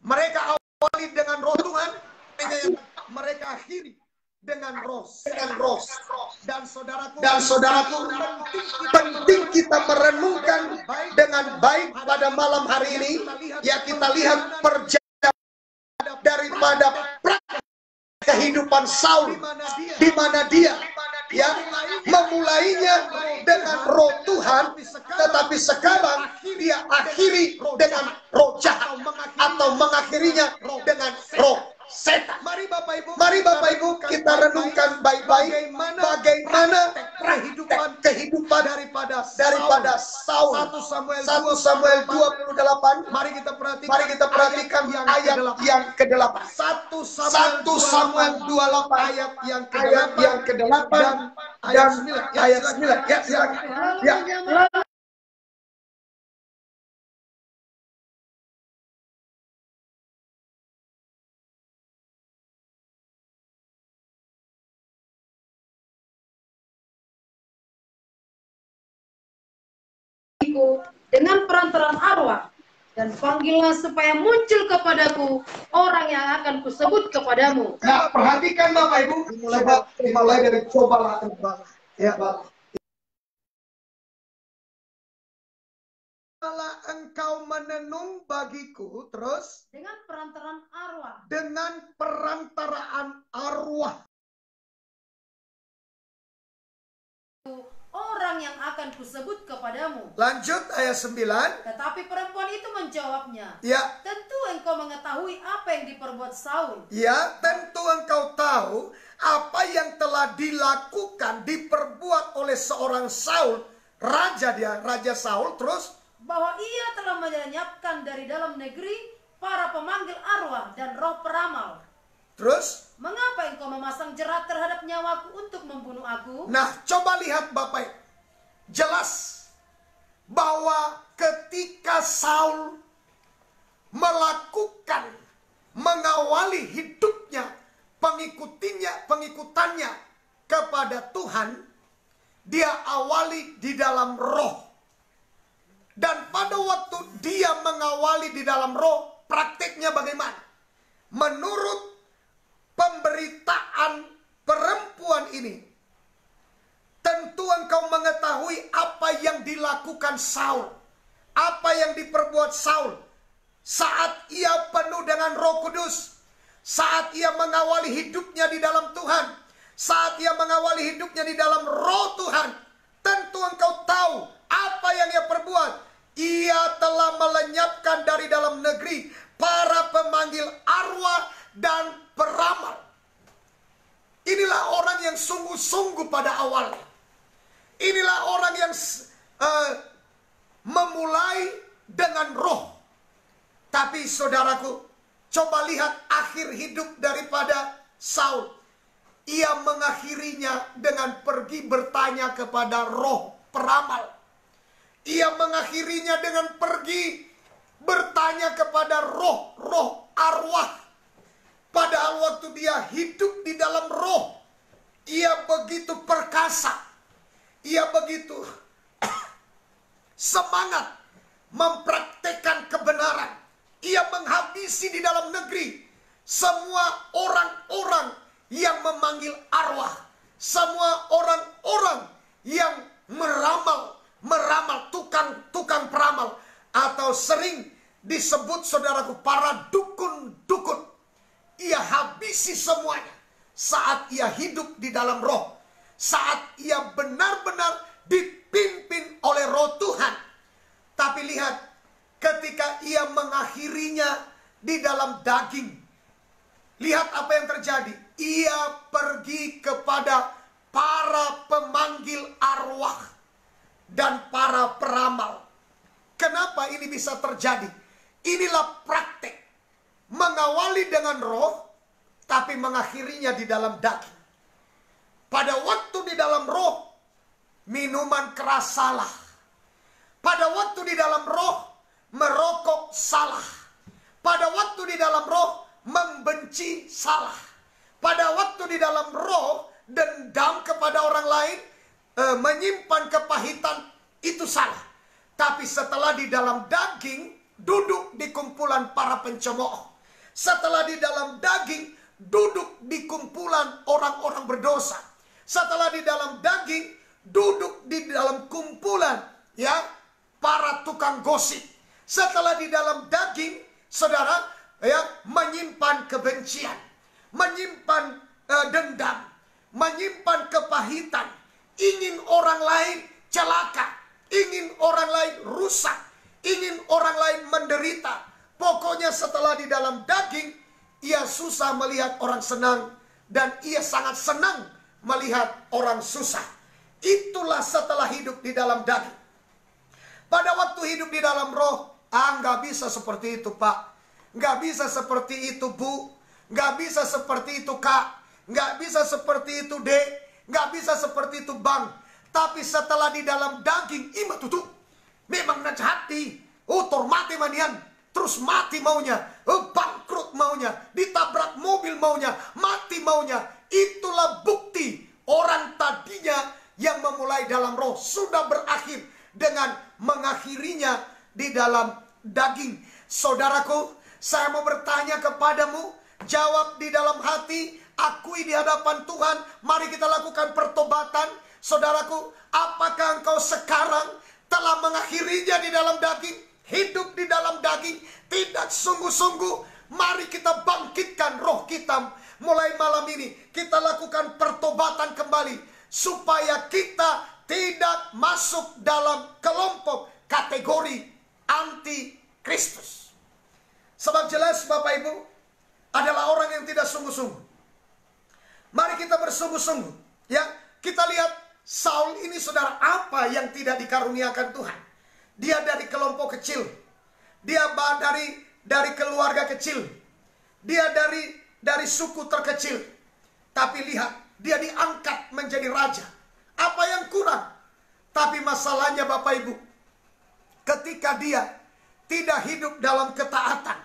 Mereka awali dengan roh Tuhan, mereka akhiri dengan roh. Dan saudaraku, penting kita merenungkan dengan baik pada malam hari ini. Ya, kita lihat perjalanan daripada kehidupan Saul, di mana dia ya, memulainya dengan roh Tuhan, tetapi sekarang dia akhiri dengan roh jahat atau mengakhirinya dengan roh setan. Mari Bapak Ibu kita renungkan baik-baik bagaimana kehidupan daripada Saul. 1 Samuel 28. Mari kita perhatikan ayat yang ke-8. 1 Samuel 28 ayat yang ke-8 dan ayat 9. Ya, silakan. Ya. Dengan perantaran arwah, dan panggillah supaya muncul kepadaku orang yang akan kusebut kepadamu. Nah, perhatikan Bapak Ibu, mulai dari cobalah. Ya, Bapak. Kalau engkau menenung bagiku, terus Dengan perantaran arwah, dengan perantaraan arwah, orang yang akan kusebut kepadamu. lanjut ayat 9. Tetapi perempuan itu menjawabnya, Ya, tentu engkau mengetahui apa yang diperbuat Saul. ya, tentu engkau tahu apa yang telah dilakukan, diperbuat oleh seorang Saul, Raja Saul, terus Bahwa ia telah melenyapkan dari dalam negeri para pemanggil arwah dan roh peramal. terus. Mengapa engkau memasang jerat terhadap nyawaku untuk membunuh aku? Nah, coba lihat Bapak, jelas bahwa ketika Saul mengawali hidupnya, pengikutannya kepada Tuhan, dia awali di dalam roh. Dan pada waktu dia mengawali di dalam roh, praktiknya bagaimana? Menurut pemberitaan perempuan ini, tentu engkau mengetahui apa yang dilakukan Saul, apa yang diperbuat Saul saat ia penuh dengan Roh Kudus, saat ia mengawali hidupnya di dalam Tuhan, saat ia mengawali hidupnya di dalam roh Tuhan. Tentu engkau tahu apa yang ia perbuat. Ia telah melenyapkan dari dalam negeri para pemanggil arwah dan peramal. Inilah orang yang sungguh-sungguh pada awalnya. Inilah orang yang memulai dengan roh. Tapi saudaraku, coba lihat akhir hidup daripada Saul. Ia mengakhirinya dengan pergi bertanya kepada roh peramal. Ia mengakhirinya dengan pergi bertanya kepada roh arwah. Padahal waktu dia hidup di dalam roh, ia begitu perkasa. Ia begitu semangat mempraktekkan kebenaran. Ia menghabisi di dalam negeri semua orang-orang yang memanggil arwah. Semua orang-orang yang meramal, tukang peramal, atau sering disebut saudaraku para dukun-dukun. Ia habisi semuanya saat ia hidup di dalam roh, saat ia benar-benar dipimpin oleh roh Tuhan. Tapi lihat, ketika ia mengakhirinya di dalam daging, lihat apa yang terjadi. Ia pergi kepada para pemanggil arwah dan para peramal. Kenapa ini bisa terjadi? Inilah praktek mengawali dengan roh, tapi mengakhirinya di dalam daging. Pada waktu di dalam roh, minuman keras salah. Pada waktu di dalam roh, merokok salah. Pada waktu di dalam roh, membenci salah. Pada waktu di dalam roh, dendam kepada orang lain, menyimpan kepahitan, itu salah. Tapi setelah di dalam daging, duduk di kumpulan para pencemooh. Setelah di dalam daging, duduk di kumpulan orang-orang berdosa. Setelah di dalam daging, duduk di dalam kumpulan para tukang gosip. Setelah di dalam daging, saudara, menyimpan kebencian, menyimpan dendam, menyimpan kepahitan, dalam daging, ia susah melihat orang senang, dan ia sangat senang melihat orang susah. Itulah setelah hidup di dalam daging. Pada waktu hidup di dalam roh, nggak bisa seperti itu, Pak. Nggak bisa seperti itu, Bu. Nggak bisa seperti itu, Kak. Nggak bisa seperti itu, Dek. Nggak bisa seperti itu, Bang. Tapi setelah di dalam daging, ima tutup. Memang najhati. Tor mati manian. Terus mati maunya. Bangkrut maunya. Ditabrak mobil maunya. Mati maunya. Itulah bukti orang tadinya yang memulai dalam roh sudah berakhir dengan mengakhirinya di dalam daging. Saudaraku, saya mau bertanya kepadamu, jawab di dalam hati, akui di hadapan Tuhan. Mari kita lakukan pertobatan. Saudaraku, apakah engkau sekarang telah mengakhirinya di dalam daging? Hidup di dalam daging tidak sungguh-sungguh. Mari kita bangkitkan roh kita. Mulai malam ini kita lakukan pertobatan kembali, supaya kita tidak masuk dalam kelompok kategori anti-Kristus. Sebab jelas Bapak Ibu adalah orang yang tidak sungguh-sungguh. Mari kita bersungguh-sungguh. Ya, kita lihat Saul ini, saudara, apa yang tidak dikaruniakan Tuhan. Dia dari kelompok kecil. Dia dari keluarga kecil. Dia dari suku terkecil. Tapi lihat, dia diangkat menjadi raja. Apa yang kurang? Tapi masalahnya Bapak Ibu, ketika dia tidak hidup dalam ketaatan,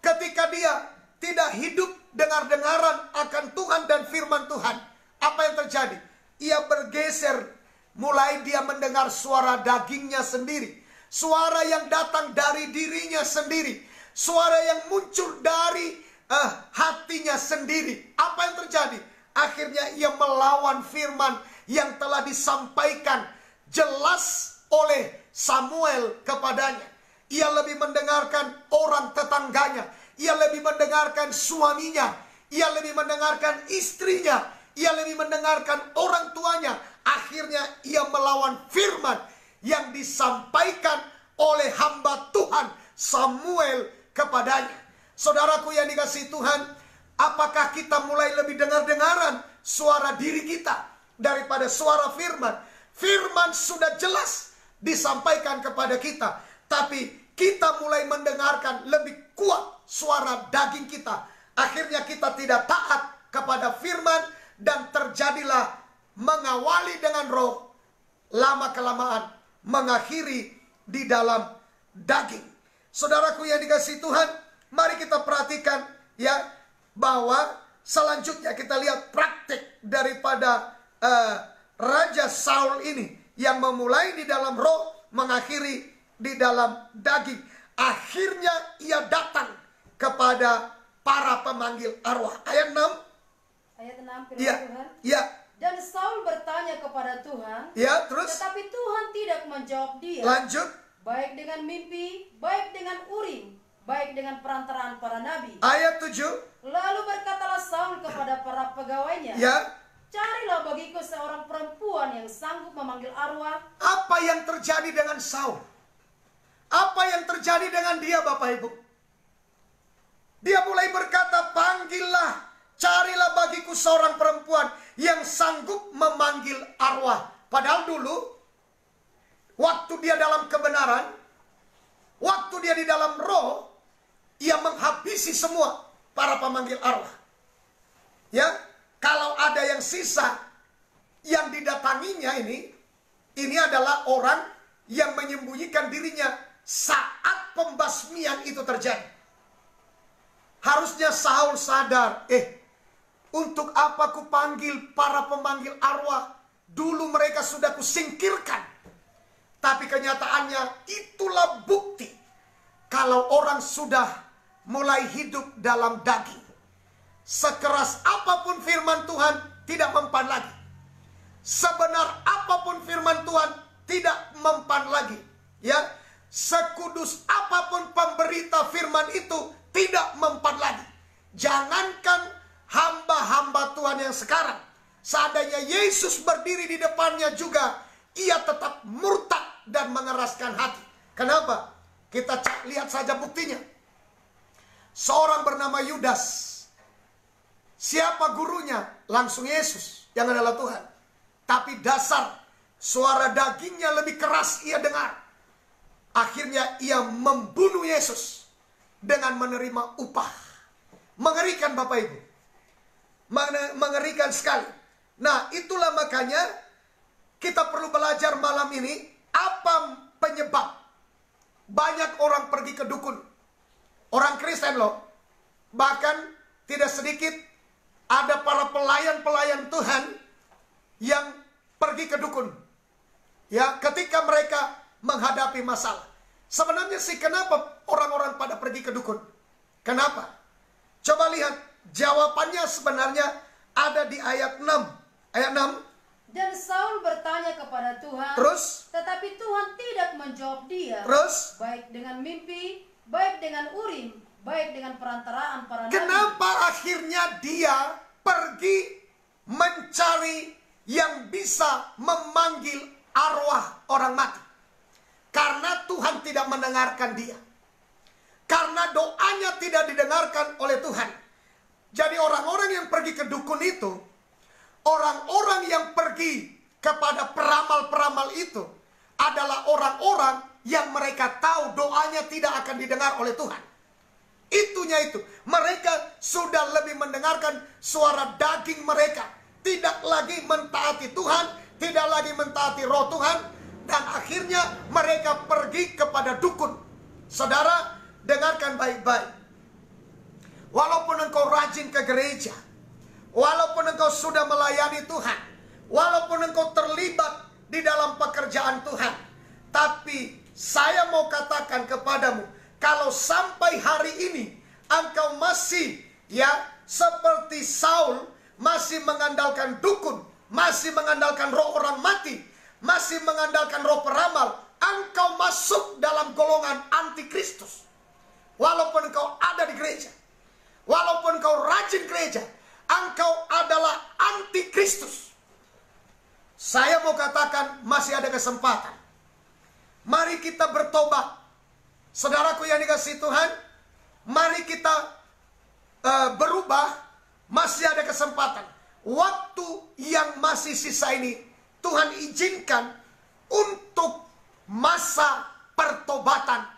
ketika dia tidak hidup dengar-dengaran akan Tuhan dan firman Tuhan, apa yang terjadi? Ia bergeser, mulai dia mendengar suara dagingnya sendiri, suara yang datang dari dirinya sendiri, suara yang muncul dari hatinya sendiri. Apa yang terjadi? Akhirnya ia melawan firman yang telah disampaikan jelas oleh Samuel kepadanya. Ia lebih mendengarkan orang tetangganya. Ia lebih mendengarkan suaminya. Ia lebih mendengarkan istrinya. Ia lebih mendengarkan orang tuanya. Akhirnya ia melawan firman yang disampaikan oleh hamba Tuhan Samuel kepadanya. Saudaraku yang dikasihi Tuhan, apakah kita mulai lebih dengar-dengaran suara diri kita daripada suara firman? Firman sudah jelas disampaikan kepada kita, tapi kita mulai mendengarkan lebih kuat suara daging kita. Akhirnya kita tidak taat kepada firman, dan terjadilah mengawali dengan roh, lama-kelamaan mengakhiri di dalam daging. Saudaraku yang dikasihi Tuhan, mari kita perhatikan ya, bahwa selanjutnya kita lihat praktik daripada Raja Saul ini yang memulai di dalam roh, mengakhiri di dalam daging. Akhirnya ia datang kepada para pemanggil arwah. Ayat 6. Ayat 6 firman Ya, Tuhan. ya. Dan Saul bertanya kepada Tuhan. Ya, terus. Tetapi Tuhan tidak menjawab dia. Lanjut. Baik dengan mimpi, baik dengan urim, baik dengan perantaraan para nabi. Ayat 7. Lalu berkatalah Saul kepada para pegawainya. Ya. Carilah bagiku seorang perempuan yang sanggup memanggil arwah. Apa yang terjadi dengan Saul? Apa yang terjadi dengan dia, Bapak Ibu? Dia mulai berkata, panggillah, carilah bagiku seorang perempuan yang sanggup memanggil arwah. Padahal dulu, waktu dia dalam kebenaran, waktu dia di dalam roh, ia menghabisi semua para pemanggil arwah. Ya, kalau ada yang sisa yang didatanginya ini adalah orang yang menyembunyikan dirinya saat pembasmian itu terjadi. Harusnya Saul sadar, untuk apa ku panggil para pemanggil arwah? Dulu mereka sudah kusingkirkan. Tapi kenyataannya itulah bukti kalau orang sudah mulai hidup dalam daging. Sekeras apapun firman Tuhan tidak mempan lagi. Sebenar apapun firman Tuhan tidak mempan lagi. Ya, sekudus apapun pemberita firman itu tidak mempan lagi. Jangankan hamba-hamba Tuhan yang sekarang, seandainya Yesus berdiri di depannya juga, ia tetap murtad dan mengeraskan hati. Kenapa? Kita lihat saja buktinya. seorang bernama Yudas. Siapa gurunya? Langsung Yesus yang adalah Tuhan. Tapi dasar suara dagingnya lebih keras ia dengar. Akhirnya ia membunuh Yesus dengan menerima upah. Mengerikan Bapak Ibu. Mengerikan sekali. Nah, itulah makanya kita perlu belajar malam ini apa penyebab banyak orang pergi ke dukun. Orang Kristen loh. Bahkan tidak sedikit ada para pelayan-pelayan Tuhan yang pergi ke dukun. Ya, ketika mereka menghadapi masalah. Sebenarnya sih kenapa orang-orang pada pergi ke dukun? Kenapa? Coba lihat jawabannya sebenarnya ada di ayat 6. Ayat 6. Dan Saul bertanya kepada Tuhan, Terus? tetapi Tuhan tidak menjawab dia. Terus? Baik dengan mimpi, baik dengan urim, baik dengan perantaraan para nabi. Kenapa akhirnya dia pergi mencari yang bisa memanggil arwah orang mati? Karena Tuhan tidak mendengarkan dia. Karena doanya tidak didengarkan oleh Tuhan. Jadi orang-orang yang pergi ke dukun itu, orang-orang yang pergi kepada peramal-peramal itu adalah orang-orang yang mereka tahu doanya tidak akan didengar oleh Tuhan. Itunya itu. Mereka sudah lebih mendengarkan suara daging mereka. Tidak lagi mentaati Tuhan, tidak lagi mentaati roh Tuhan. Dan akhirnya mereka pergi kepada dukun. Saudara, dengarkan baik-baik. Walaupun engkau rajin ke gereja, walaupun engkau sudah melayani Tuhan, walaupun engkau terlibat di dalam pekerjaan Tuhan, tapi saya mau katakan kepadamu, kalau sampai hari ini engkau masih seperti Saul, masih mengandalkan dukun, masih mengandalkan roh orang mati, masih mengandalkan roh peramal, engkau masuk dalam golongan antikristus. Walaupun engkau ada di gereja, walaupun engkau rajin gereja, engkau adalah antikristus. Saya mau katakan masih ada kesempatan. Mari kita bertobat. Saudaraku yang dikasihi Tuhan, mari kita berubah. Masih ada kesempatan. Waktu yang masih sisa ini Tuhan izinkan untuk masa pertobatan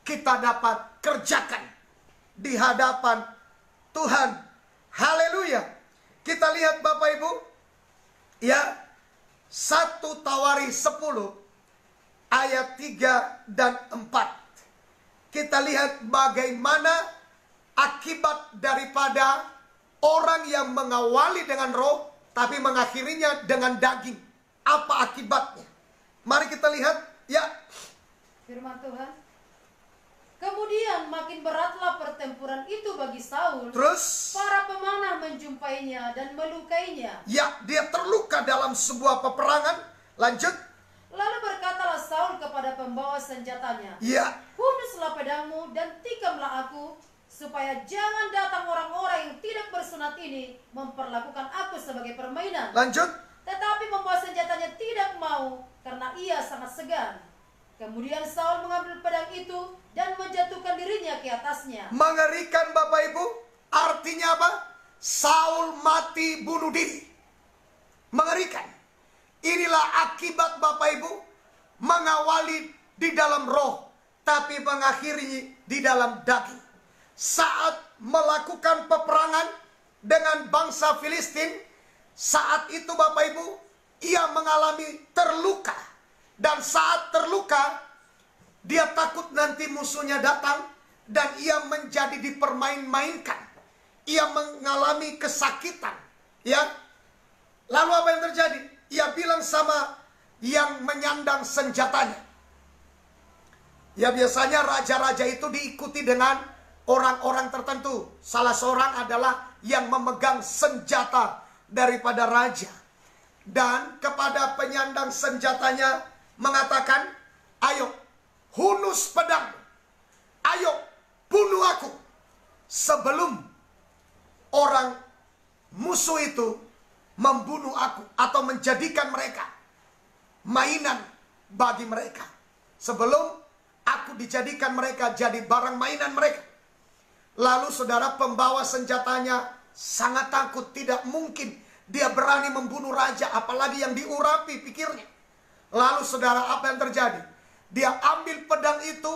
kita dapat kerjakan di hadapan Tuhan. Haleluya. Kita lihat Bapak Ibu, 1 Tawari 10 ayat 3 dan 4. Kita lihat bagaimana akibat daripada orang yang mengawali dengan roh tapi mengakhirinya dengan daging. Apa akibatnya? Mari kita lihat Firman Tuhan. Kemudian makin beratlah pertempuran itu bagi Saul. Terus Para pemanah menjumpainya dan melukainya. dia terluka dalam sebuah peperangan. Lanjut. Lalu berkatalah Saul kepada pembawa senjatanya, "Hunuslah pedangmu dan tikamlah aku, supaya jangan datang orang-orang yang tidak bersunat ini memperlakukan aku sebagai permainan." Lanjut. Tetapi pembawa senjatanya tidak mau, karena ia sangat segan. Kemudian Saul mengambil pedang itu dan menjatuhkan dirinya ke atasnya. Mengerikan Bapak Ibu. Artinya apa? Saul mati bunuh diri. Mengerikan. Inilah akibat Bapak Ibu. Mengawali di dalam roh, tapi mengakhiri di dalam daging. Saat melakukan peperangan dengan bangsa Filistin, saat itu Bapak Ibu, ia mengalami terluka. Dan saat terluka, dia takut nanti musuhnya datang dan ia menjadi dipermain-mainkan. Ia mengalami kesakitan. Lalu apa yang terjadi? Ia bilang sama yang menyandang senjatanya. Biasanya raja-raja itu diikuti dengan orang-orang tertentu. Salah seorang adalah yang memegang senjata daripada raja. Dan kepada penyandang senjatanya mengatakan, "Ayo, hunus pedang. Ayo, bunuh aku." Sebelum orang musuh itu membunuh aku atau menjadikan mereka mainan bagi mereka. Sebelum aku dijadikan mereka jadi barang mainan mereka. Lalu saudara, pembawa senjatanya sangat takut. Tidak mungkin dia berani membunuh raja, apalagi yang diurapi pikirnya. Lalu saudara, apa yang terjadi? Dia ambil pedang itu,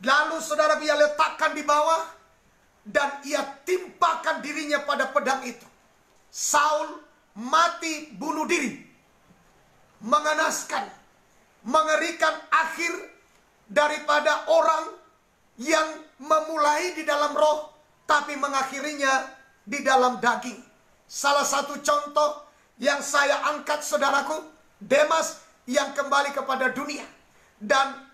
lalu saudara, dia letakkan di bawah, dan ia timpakan dirinya pada pedang itu. Saul mati bunuh diri. Mengenaskan, mengerikan akhir daripada orang yang memulai di dalam roh, tapi mengakhirinya di dalam daging. Salah satu contoh yang saya angkat, saudaraku, Demas yang kembali kepada dunia. Dan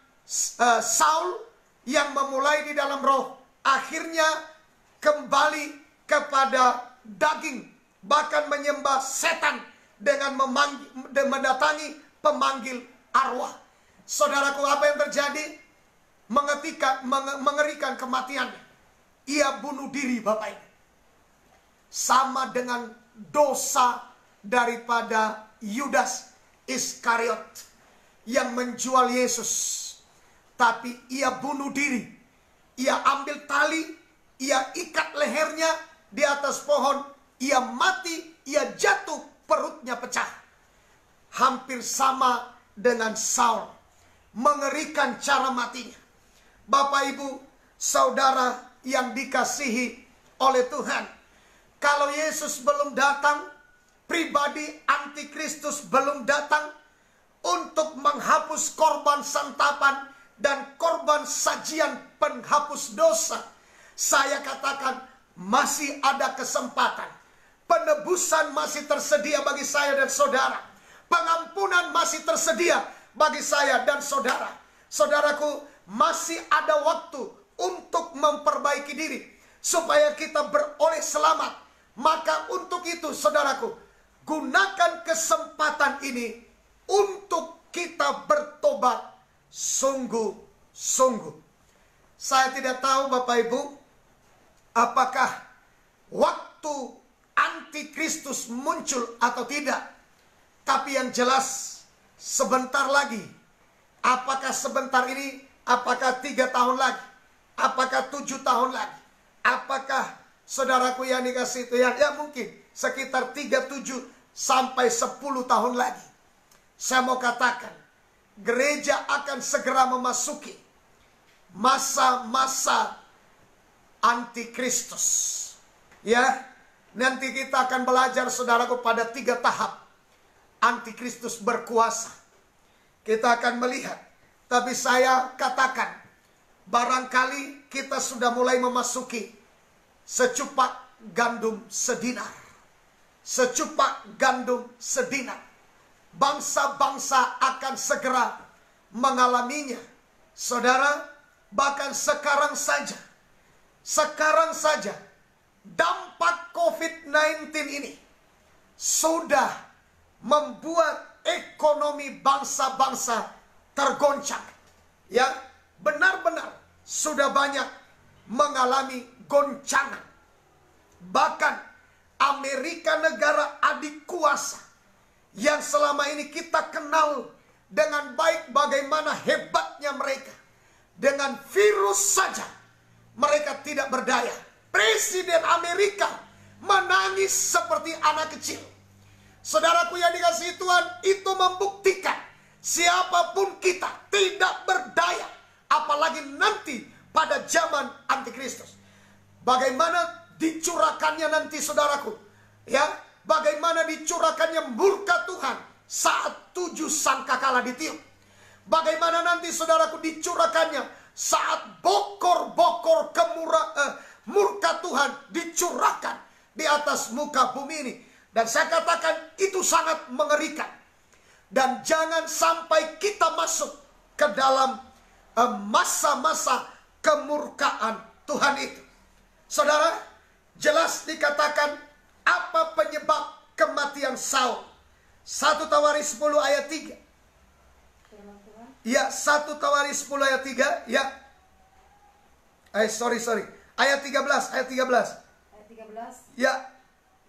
Saul yang memulai di dalam roh, akhirnya kembali kepada daging. Bahkan menyembah setan dengan mendatangi pemanggil arwah. Saudaraku, apa yang terjadi? Mengerikan kematiannya. Ia bunuh diri, Bapak Ibu. Sama dengan dosa daripada Yudas Iskariot yang menjual Yesus. Tapi ia bunuh diri. Ia ambil tali, ia ikat lehernya di atas pohon. Ia mati, ia jatuh, perutnya pecah. Hampir sama dengan Saul. Mengerikan cara matinya. Bapak, Ibu, saudara yang dikasihi oleh Tuhan, kalau Yesus belum datang, pribadi antikristus belum datang untuk menghapus korban santapan dan korban sajian penghapus dosa, saya katakan masih ada kesempatan. Penebusan masih tersedia bagi saya dan saudara. Pengampunan masih tersedia bagi saya dan saudara. Saudaraku, masih ada waktu untuk memperbaiki diri supaya kita beroleh selamat. Maka untuk itu, saudaraku, gunakan kesempatan ini untuk kita bertobat sungguh-sungguh. Saya tidak tahu, Bapak Ibu, apakah waktu antikristus muncul atau tidak. Tapi yang jelas, sebentar lagi. Apakah sebentar ini? Apakah 3 tahun lagi? Apakah 7 tahun lagi? Apakah, saudaraku yang dikasih Tuhan, ya mungkin sekitar 37 sampai 10 tahun lagi. Saya mau katakan, gereja akan segera memasuki masa-masa antikristus. Ya, nanti kita akan belajar, saudaraku, pada 3 tahap antikristus berkuasa. Kita akan melihat. Tapi saya katakan, barangkali kita sudah mulai memasuki secupak gandum sedinar. Secupak gandum sedinar. Bangsa-bangsa akan segera mengalaminya. Saudara, bahkan sekarang saja dampak COVID-19 ini sudah membuat ekonomi bangsa-bangsa tergoncang. Ya, benar-benar sudah banyak mengalami goncangan. Bahkan Amerika, negara adik kuasa yang selama ini kita kenal dengan baik bagaimana hebatnya mereka. Dengan virus saja mereka tidak berdaya. Presiden Amerika menangis seperti anak kecil. Saudaraku yang dikasihi Tuhan, itu membuktikan siapapun kita tidak berdaya, apalagi nanti pada zaman antikristus. Bagaimana dicurahkannya nanti, saudaraku, ya, bagaimana dicurahkannya murka Tuhan saat 7 sangkakala ditiup. Bagaimana nanti, saudaraku, dicurahkannya saat bokor-bokor murka Tuhan dicurahkan di atas muka bumi ini. Dan saya katakan itu sangat mengerikan. Dan jangan sampai kita masuk ke dalam masa-masa kemurkaan Tuhan itu. Saudara, jelas dikatakan apa penyebab kematian Saul. 1 Tawaris 10 ayat 3. Ya, 1 Tawaris 10 ayat 3. Ya. Sorry. Ayat 13. Ayat 13. Ya.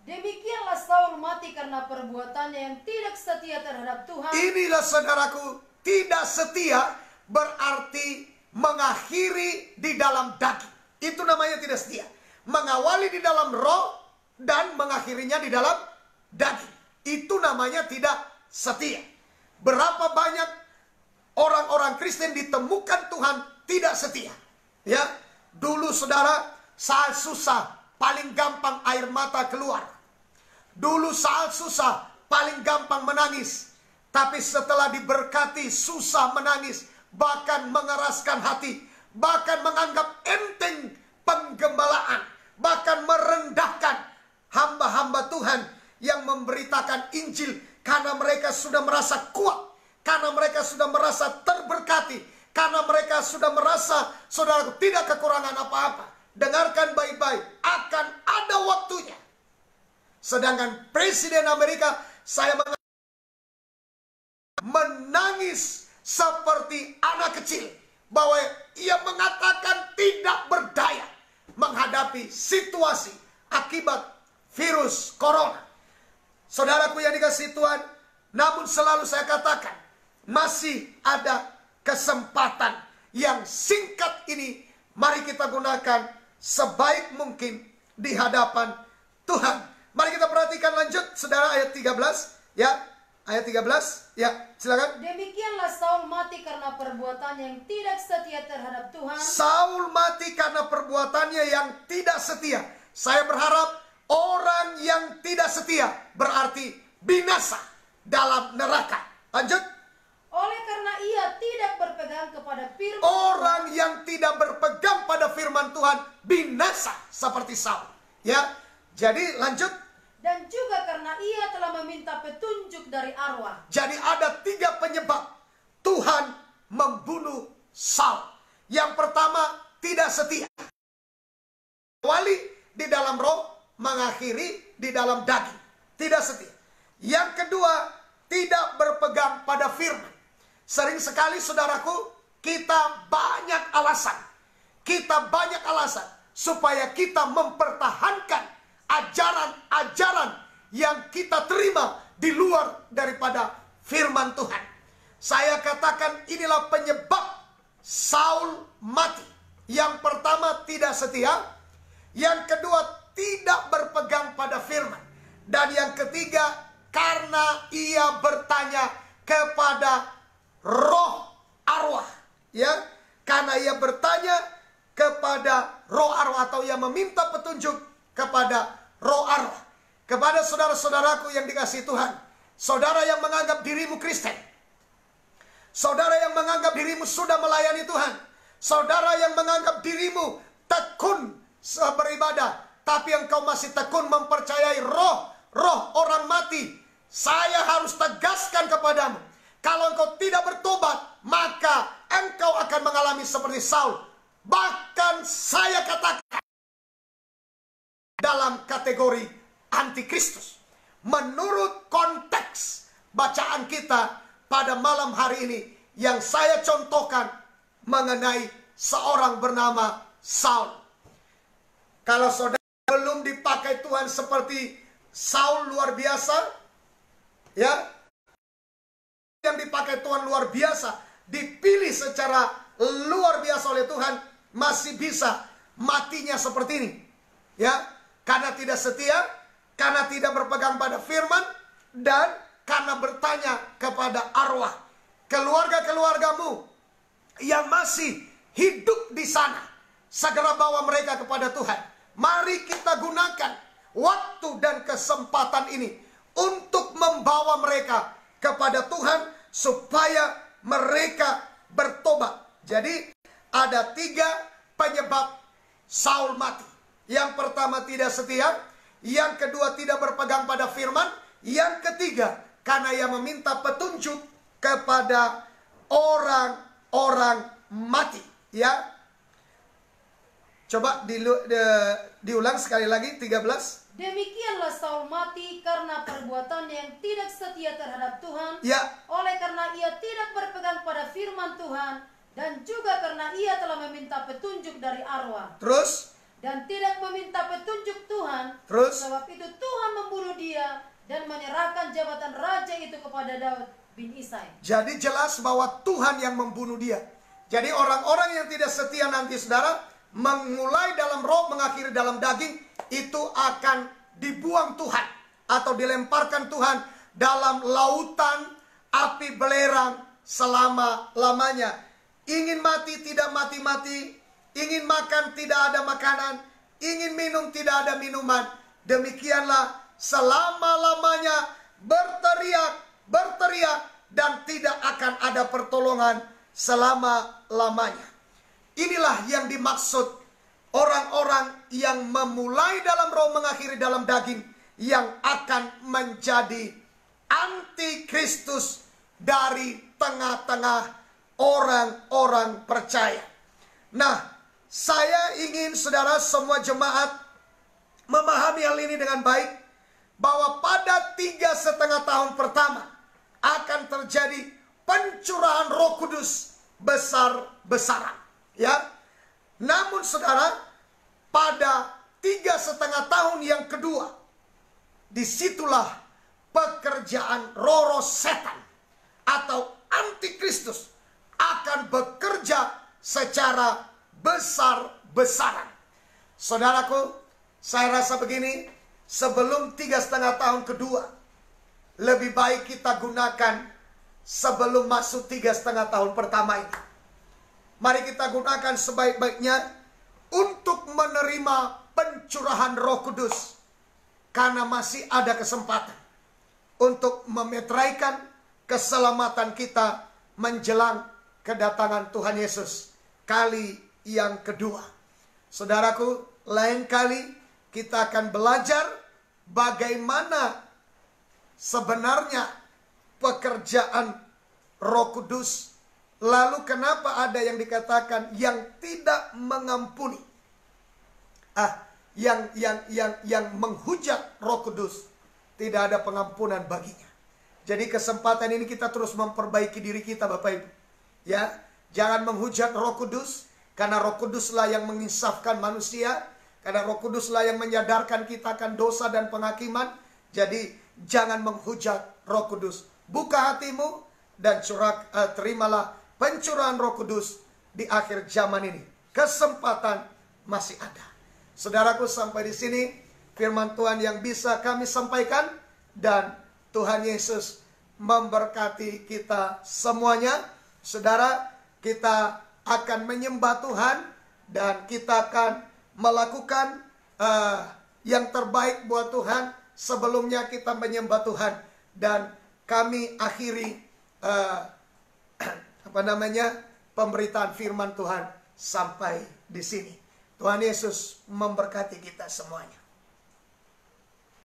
Demikianlah Saul mati karena perbuatannya yang tidak setia terhadap Tuhan. Inilah, saudaraku, tidak setia berarti mengakhiri di dalam daging. itu namanya tidak setia. Mengawali di dalam roh dan mengakhirinya di dalam daging, itu namanya tidak setia. Berapa banyak orang-orang Kristen ditemukan Tuhan tidak setia. Ya, dulu saudara, saat susah paling gampang air mata keluar. Dulu saat susah paling gampang menangis. Tapi setelah diberkati susah menangis, bahkan mengeraskan hati, bahkan menganggap enteng penggembalaan, bahkan merendahkan hamba-hamba Tuhan yang memberitakan Injil, karena mereka sudah merasa kuat, karena mereka sudah merasa terberkati, karena mereka sudah merasa saudara tidak kekurangan apa-apa. Dengarkan baik-baik, akan ada waktunya. Sedangkan Presiden Amerika, saya menangis seperti anak kecil, bahwa ia mengatakan tidak berdaya menghadapi situasi akibat virus corona. Saudaraku yang dikasihi Tuhan, namun selalu saya katakan, masih ada kesempatan yang singkat ini. Mari kita gunakan sebaik mungkin di hadapan Tuhan. Mari kita perhatikan lanjut, saudara, ayat 13. Ya, ayat 13. Ya, silakan. Demikianlah Saul mati karena perbuatannya yang tidak setia terhadap Tuhan. Saul mati karena perbuatannya yang tidak setia. Saya berharap orang yang tidak setia berarti binasa dalam neraka. Lanjut. Oleh karena ia tidak berpegang kepada firman Orang yang tidak berpegang pada firman Tuhan binasa seperti Saul. Ya, jadi lanjut. Dan juga karena ia telah meminta petunjuk dari arwah. Jadi ada 3 penyebab Tuhan membunuh Saul. Yang pertama, tidak setia. Awali di dalam roh, mengakhiri di dalam daging. Tidak setia. Yang kedua, tidak berpegang pada firman. Sering sekali saudaraku, kita banyak alasan. Kita banyak alasan supaya kita mempertahankan ajaran-ajaran yang kita terima di luar daripada firman Tuhan. Saya katakan inilah penyebab Saul mati. Yang pertama, tidak setia. Yang kedua, tidak berpegang pada firman. Dan yang ketiga, karena ia bertanya kepada roh arwah. Ya, karena ia bertanya kepada roh arwah, atau ia meminta petunjuk kepada roh arwah. Kepada saudara-saudaraku yang dikasihi Tuhan, saudara yang menganggap dirimu Kristen, saudara yang menganggap dirimu sudah melayani Tuhan, saudara yang menganggap dirimu tekun beribadah, tapi engkau masih tekun mempercayai roh orang mati, saya harus tegaskan kepadamu, kalau engkau tidak bertobat, maka engkau akan mengalami seperti Saul. Bahkan saya katakan dalam kategori antikristus. Menurut konteks bacaan kita pada malam hari ini, yang saya contohkan mengenai seorang bernama Saul. Kalau saudara belum dipakai Tuhan seperti Saul luar biasa, ya, yang dipakai Tuhan luar biasa, dipilih secara luar biasa oleh Tuhan, masih bisa matinya seperti ini. Ya, karena tidak setia, karena tidak berpegang pada firman, dan karena bertanya kepada arwah. Keluarga-keluargamu yang masih hidup di sana, segera bawa mereka kepada Tuhan. Mari kita gunakan waktu dan kesempatan ini untuk membawa mereka kepada Tuhan, supaya mereka bertobat. Jadi ada 3 penyebab Saul mati. Yang pertama, tidak setia. Yang kedua, tidak berpegang pada firman. Yang ketiga, karena ia meminta petunjuk kepada orang-orang mati. Ya, coba diulang sekali lagi, 13. Demikianlah Saul mati karena perbuatan yang tidak setia terhadap Tuhan. Ya. Oleh karena ia tidak berpegang pada firman Tuhan, dan juga karena ia telah meminta petunjuk dari arwah. Terus? Dan tidak meminta petunjuk Tuhan. Terus? Sebab itu Tuhan membunuh dia dan menyerahkan jabatan raja itu kepada Daud bin Isai. Jadi jelas bahwa Tuhan yang membunuh dia. Jadi orang-orang yang tidak setia nanti, saudara, memulai dalam roh, mengakhiri dalam daging, itu akan dibuang Tuhan atau dilemparkan Tuhan dalam lautan api belerang selama-lamanya. Ingin mati tidak mati-mati, ingin makan tidak ada makanan, ingin minum tidak ada minuman. Demikianlah selama-lamanya berteriak, dan tidak akan ada pertolongan selama-lamanya. Inilah yang dimaksud orang-orang yang memulai dalam roh, mengakhiri dalam daging, yang akan menjadi antikristus dari tengah-tengah orang-orang percaya. Nah, saya ingin saudara semua jemaat memahami hal ini dengan baik, bahwa pada 3,5 tahun pertama akan terjadi pencurahan Roh Kudus besar-besaran, ya. Namun saudara, pada 3,5 tahun yang kedua, disitulah pekerjaan roh setan atau antikristus akan bekerja secara besar-besaran. Saudaraku, saya rasa begini, sebelum 3,5 tahun kedua, lebih baik kita gunakan sebelum masuk 3,5 tahun pertama ini. Mari kita gunakan sebaik-baiknya untuk menerima pencurahan Roh Kudus, karena masih ada kesempatan untuk memeteraikan keselamatan kita menjelang kedatangan Tuhan Yesus kali yang kedua. Saudaraku, lain kali kita akan belajar bagaimana sebenarnya pekerjaan Roh Kudus. Lalu kenapa ada yang dikatakan yang tidak mengampuni? Yang menghujat Roh Kudus, tidak ada pengampunan baginya. Jadi kesempatan ini kita terus memperbaiki diri kita, Bapak Ibu. Ya, jangan menghujat Roh Kudus, karena Roh Kuduslah yang menginsafkan manusia, karena Roh Kuduslah yang menyadarkan kita akan dosa dan penghakiman. Jadi jangan menghujat Roh Kudus. Buka hatimu dan terimalah pencurahan Roh Kudus di akhir zaman ini. Kesempatan masih ada. Saudaraku, sampai di sini firman Tuhan yang bisa kami sampaikan, dan Tuhan Yesus memberkati kita semuanya. Saudara, kita akan menyembah Tuhan dan kita akan melakukan yang terbaik buat Tuhan. Sebelumnya kita menyembah Tuhan dan kami akhiri pemberitaan firman Tuhan sampai di sini. Tuhan Yesus memberkati kita semuanya.